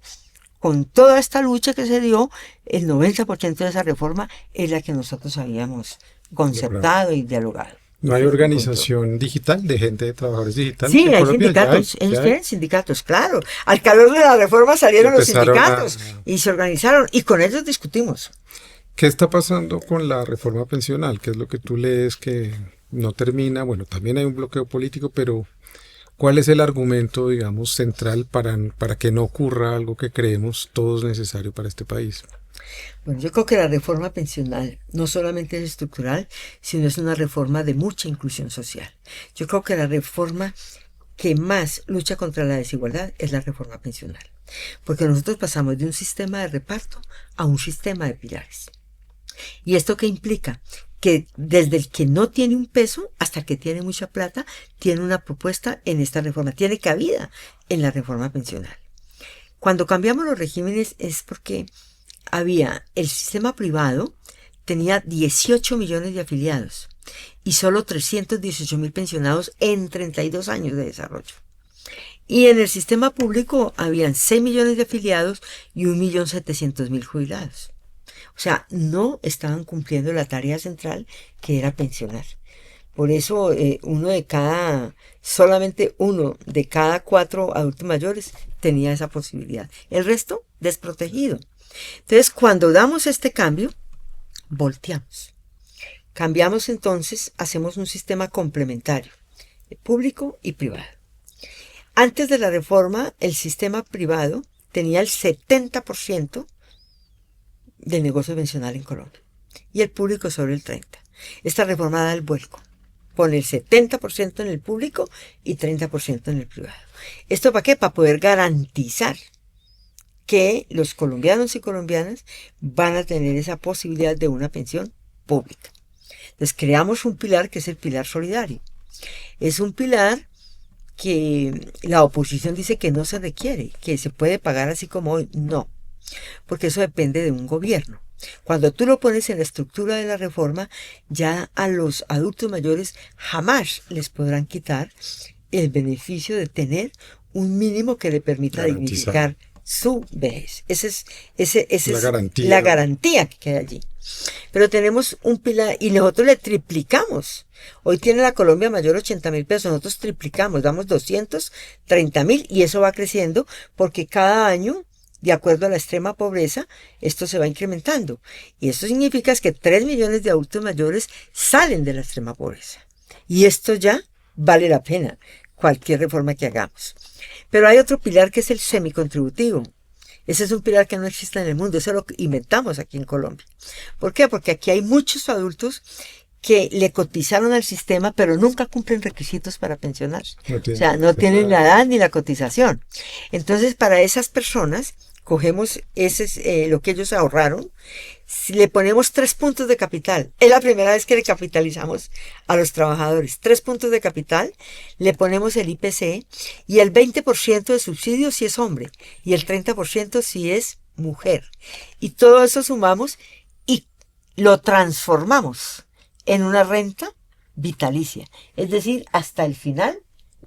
con toda esta lucha que se dio, el 90% de esa reforma es la que nosotros habíamos concertado y dialogado. ¿No hay organización digital de gente de trabajadores digitales Sí, en hay Colombia? sindicatos, ellos Ya hay. tienen sindicatos, claro. Al calor de la reforma salieron los Empezaron sindicatos y se organizaron y con ellos discutimos. ¿Qué está pasando con la reforma pensional? ¿Qué es lo que tú lees que no termina? Bueno, también hay un bloqueo político, pero ¿cuál es el argumento, digamos, central para que no ocurra algo que creemos todos necesario para este país? Bueno, yo creo que la reforma pensional no solamente es estructural, sino es una reforma de mucha inclusión social. Yo creo que la reforma que más lucha contra la desigualdad es la reforma pensional, porque nosotros pasamos de un sistema de reparto a un sistema de pilares. ¿Y esto qué implica? Que desde el que no tiene un peso hasta el que tiene mucha plata, tiene una propuesta en esta reforma, tiene cabida en la reforma pensional. Cuando cambiamos los regímenes es porque había el sistema privado, tenía 18 millones de afiliados y solo 318.000 pensionados en 32 años de desarrollo. Y en el sistema público habían 6 millones de afiliados y 1.700.000 jubilados. O sea, no estaban cumpliendo la tarea central que era pensionar. Por eso solamente uno de cada 4 adultos mayores tenía esa posibilidad. El resto, desprotegido. Entonces, cuando damos este cambio, volteamos. Cambiamos entonces, hacemos un sistema complementario, público y privado. Antes de la reforma, el sistema privado tenía el 70% del negocio pensional en Colombia y el público sobre el 30%. Esta reforma da el vuelco, pone el 70% en el público y 30% en el privado. ¿Esto para qué? Para poder garantizar que los colombianos y colombianas van a tener esa posibilidad de una pensión pública. Entonces creamos un pilar que es el pilar solidario. Es un pilar que la oposición dice que no se requiere, que se puede pagar así como hoy. No, porque eso depende de un gobierno. Cuando tú lo pones en la estructura de la reforma, ya a los adultos mayores jamás les podrán quitar el beneficio de tener un mínimo que le permita dignificar su vejez. Esa es la garantía que queda allí. Pero tenemos un pilar y nosotros le triplicamos. Hoy tiene la Colombia Mayor 80.000 pesos, nosotros triplicamos, damos 230.000 y eso va creciendo porque cada año, de acuerdo a la extrema pobreza, esto se va incrementando. Y esto significa que 3 millones de adultos mayores salen de la extrema pobreza. Y esto ya vale la pena. cualquier reforma que hagamos. Pero hay otro pilar que es el semicontributivo. Ese es un pilar que no existe en el mundo, eso lo inventamos aquí en Colombia. ¿Por qué? Porque aquí hay muchos adultos que le cotizaron al sistema, pero nunca cumplen requisitos para pensionarse. O sea, no tienen la edad ni la cotización. Entonces, para esas personas, cogemos lo que ellos ahorraron, si le ponemos 3 puntos de capital. Es la primera vez que le capitalizamos a los trabajadores. 3 puntos de capital, le ponemos el IPC y el 20% de subsidio si es hombre y el 30% si es mujer. Y todo eso sumamos y lo transformamos en una renta vitalicia, es decir, hasta el final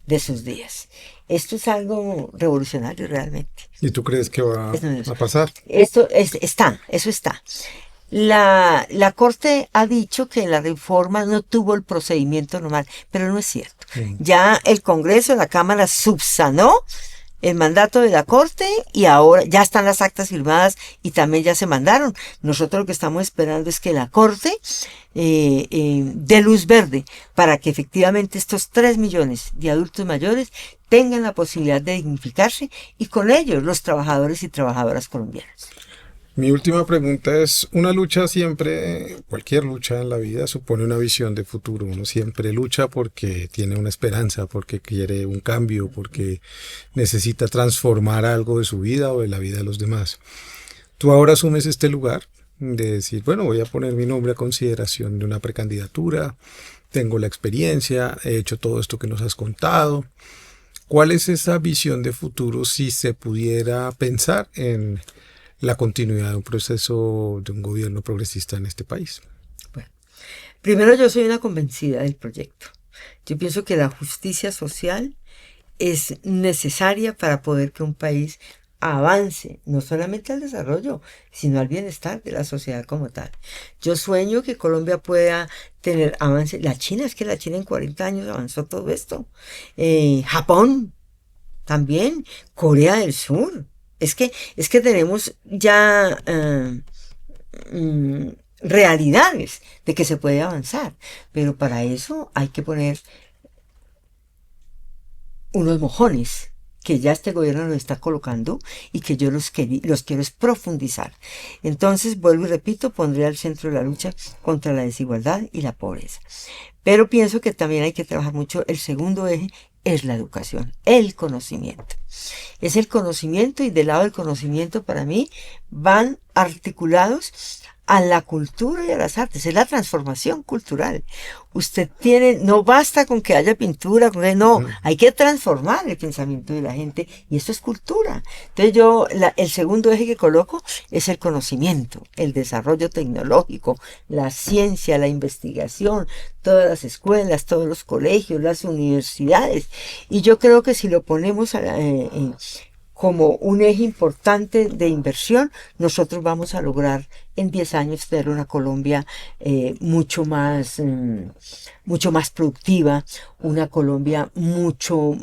de sus días. Esto es algo revolucionario realmente. ¿Y tú crees que va a pasar? Eso está. La Corte ha dicho que la reforma no tuvo el procedimiento normal, pero no es cierto. Ya el Congreso, la Cámara subsanó el mandato de la Corte y ahora ya están las actas firmadas y también ya se mandaron. Nosotros lo que estamos esperando es que la Corte dé luz verde para que efectivamente estos 3 millones de adultos mayores tengan la posibilidad de dignificarse y con ellos los trabajadores y trabajadoras colombianas. Mi última pregunta es, una lucha siempre, cualquier lucha en la vida supone una visión de futuro. Uno siempre lucha porque tiene una esperanza, porque quiere un cambio, porque necesita transformar algo de su vida o de la vida de los demás. Tú ahora asumes este lugar de decir, bueno, voy a poner mi nombre a consideración de una precandidatura, tengo la experiencia, he hecho todo esto que nos has contado. ¿Cuál es esa visión de futuro si se pudiera pensar en la continuidad de un proceso de un gobierno progresista en este país? Bueno, primero yo soy una convencida del proyecto. Yo pienso que la justicia social es necesaria para poder que un país avance, no solamente al desarrollo, sino al bienestar de la sociedad como tal. Yo sueño que Colombia pueda tener avance. La China en 40 años avanzó todo esto. Japón también, Corea del Sur. Es que tenemos ya realidades de que se puede avanzar, pero para eso hay que poner unos mojones que ya este gobierno los está colocando y que yo los quiero es profundizar. Entonces, vuelvo y repito, pondré al centro de la lucha contra la desigualdad y la pobreza. Pero pienso que también hay que trabajar mucho. El segundo eje es la educación, el conocimiento. Es el conocimiento y del lado del conocimiento para mí van articulados a la cultura y a las artes, es la transformación cultural. Usted no basta con que haya pintura, no, hay que transformar el pensamiento de la gente y eso es cultura. Entonces el segundo eje que coloco es el conocimiento, el desarrollo tecnológico, la ciencia, la investigación, todas las escuelas, todos los colegios, las universidades. Y yo creo que si lo ponemos como un eje importante de inversión, nosotros vamos a lograr en 10 años tener una Colombia mucho más productiva, una Colombia mucho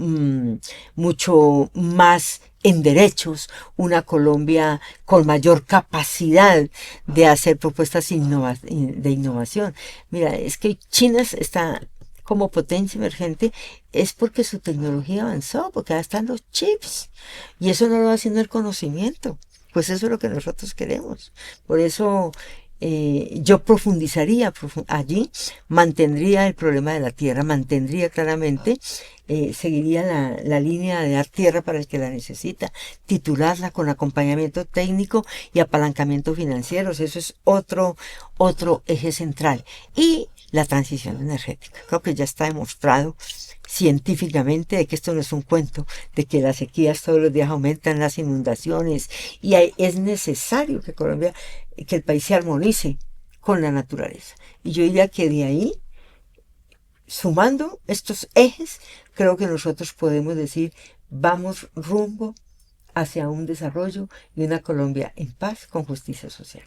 más en derechos, una Colombia con mayor capacidad de hacer propuestas de innovación. Mira, es que China está como potencia emergente es porque su tecnología avanzó, porque ahora están los chips y eso no lo va haciendo el conocimiento. Pues eso es lo que nosotros queremos. Por eso yo profundizaría allí, mantendría el problema de la tierra, mantendría claramente, seguiría la línea de dar tierra para el que la necesita, titularla con acompañamiento técnico y apalancamiento financiero. Eso es otro eje central. Y la transición energética. Creo que ya está demostrado científicamente de que esto no es un cuento, de que las sequías todos los días aumentan, las inundaciones, y es necesario que el país se armonice con la naturaleza. Y yo diría que de ahí, sumando estos ejes, creo que nosotros podemos decir, vamos rumbo hacia un desarrollo y una Colombia en paz con justicia social.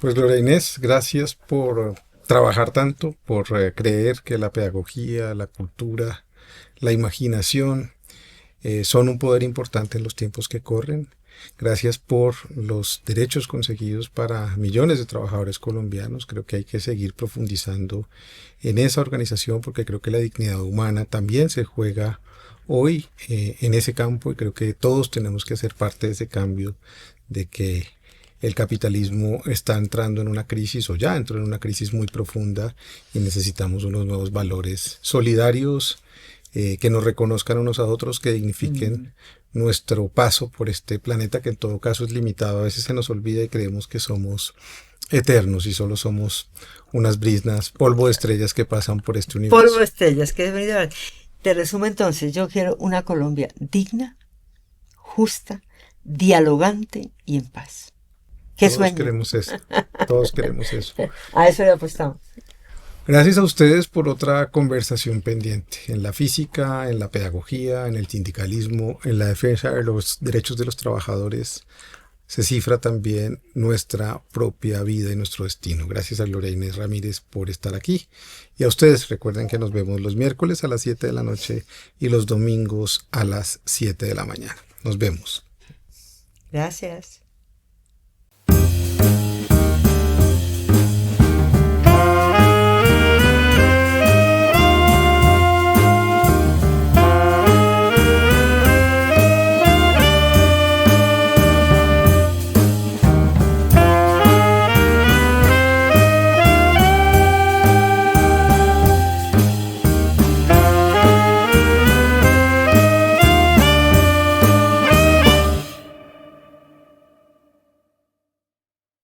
Pues Gloria Inés, gracias por trabajar tanto, por creer que la pedagogía, la cultura, la imaginación son un poder importante en los tiempos que corren. Gracias por los derechos conseguidos para millones de trabajadores colombianos. Creo que hay que seguir profundizando en esa organización porque creo que la dignidad humana también se juega hoy en ese campo, y creo que todos tenemos que ser parte de ese cambio, de que el capitalismo está entrando en una crisis o ya entró en una crisis muy profunda y necesitamos unos nuevos valores solidarios que nos reconozcan unos a otros, que dignifiquen nuestro paso por este planeta, que en todo caso es limitado. A veces se nos olvida y creemos que somos eternos y solo somos unas brisnas, polvo de estrellas que pasan por este universo. Polvo de estrellas, que es verdad. Te resumo entonces, yo quiero una Colombia digna, justa, dialogante y en paz. ¿Qué Todos sueño? queremos eso, todos queremos eso. A eso le apostamos. Gracias a ustedes por otra conversación pendiente en la física, en la pedagogía, en el sindicalismo, en la defensa de los derechos de los trabajadores. Se cifra también nuestra propia vida y nuestro destino. Gracias a Gloria Inés Ramírez por estar aquí. Y a ustedes recuerden que nos vemos los miércoles a las 7 de la noche y los domingos a las 7 de la mañana. Nos vemos. Gracias.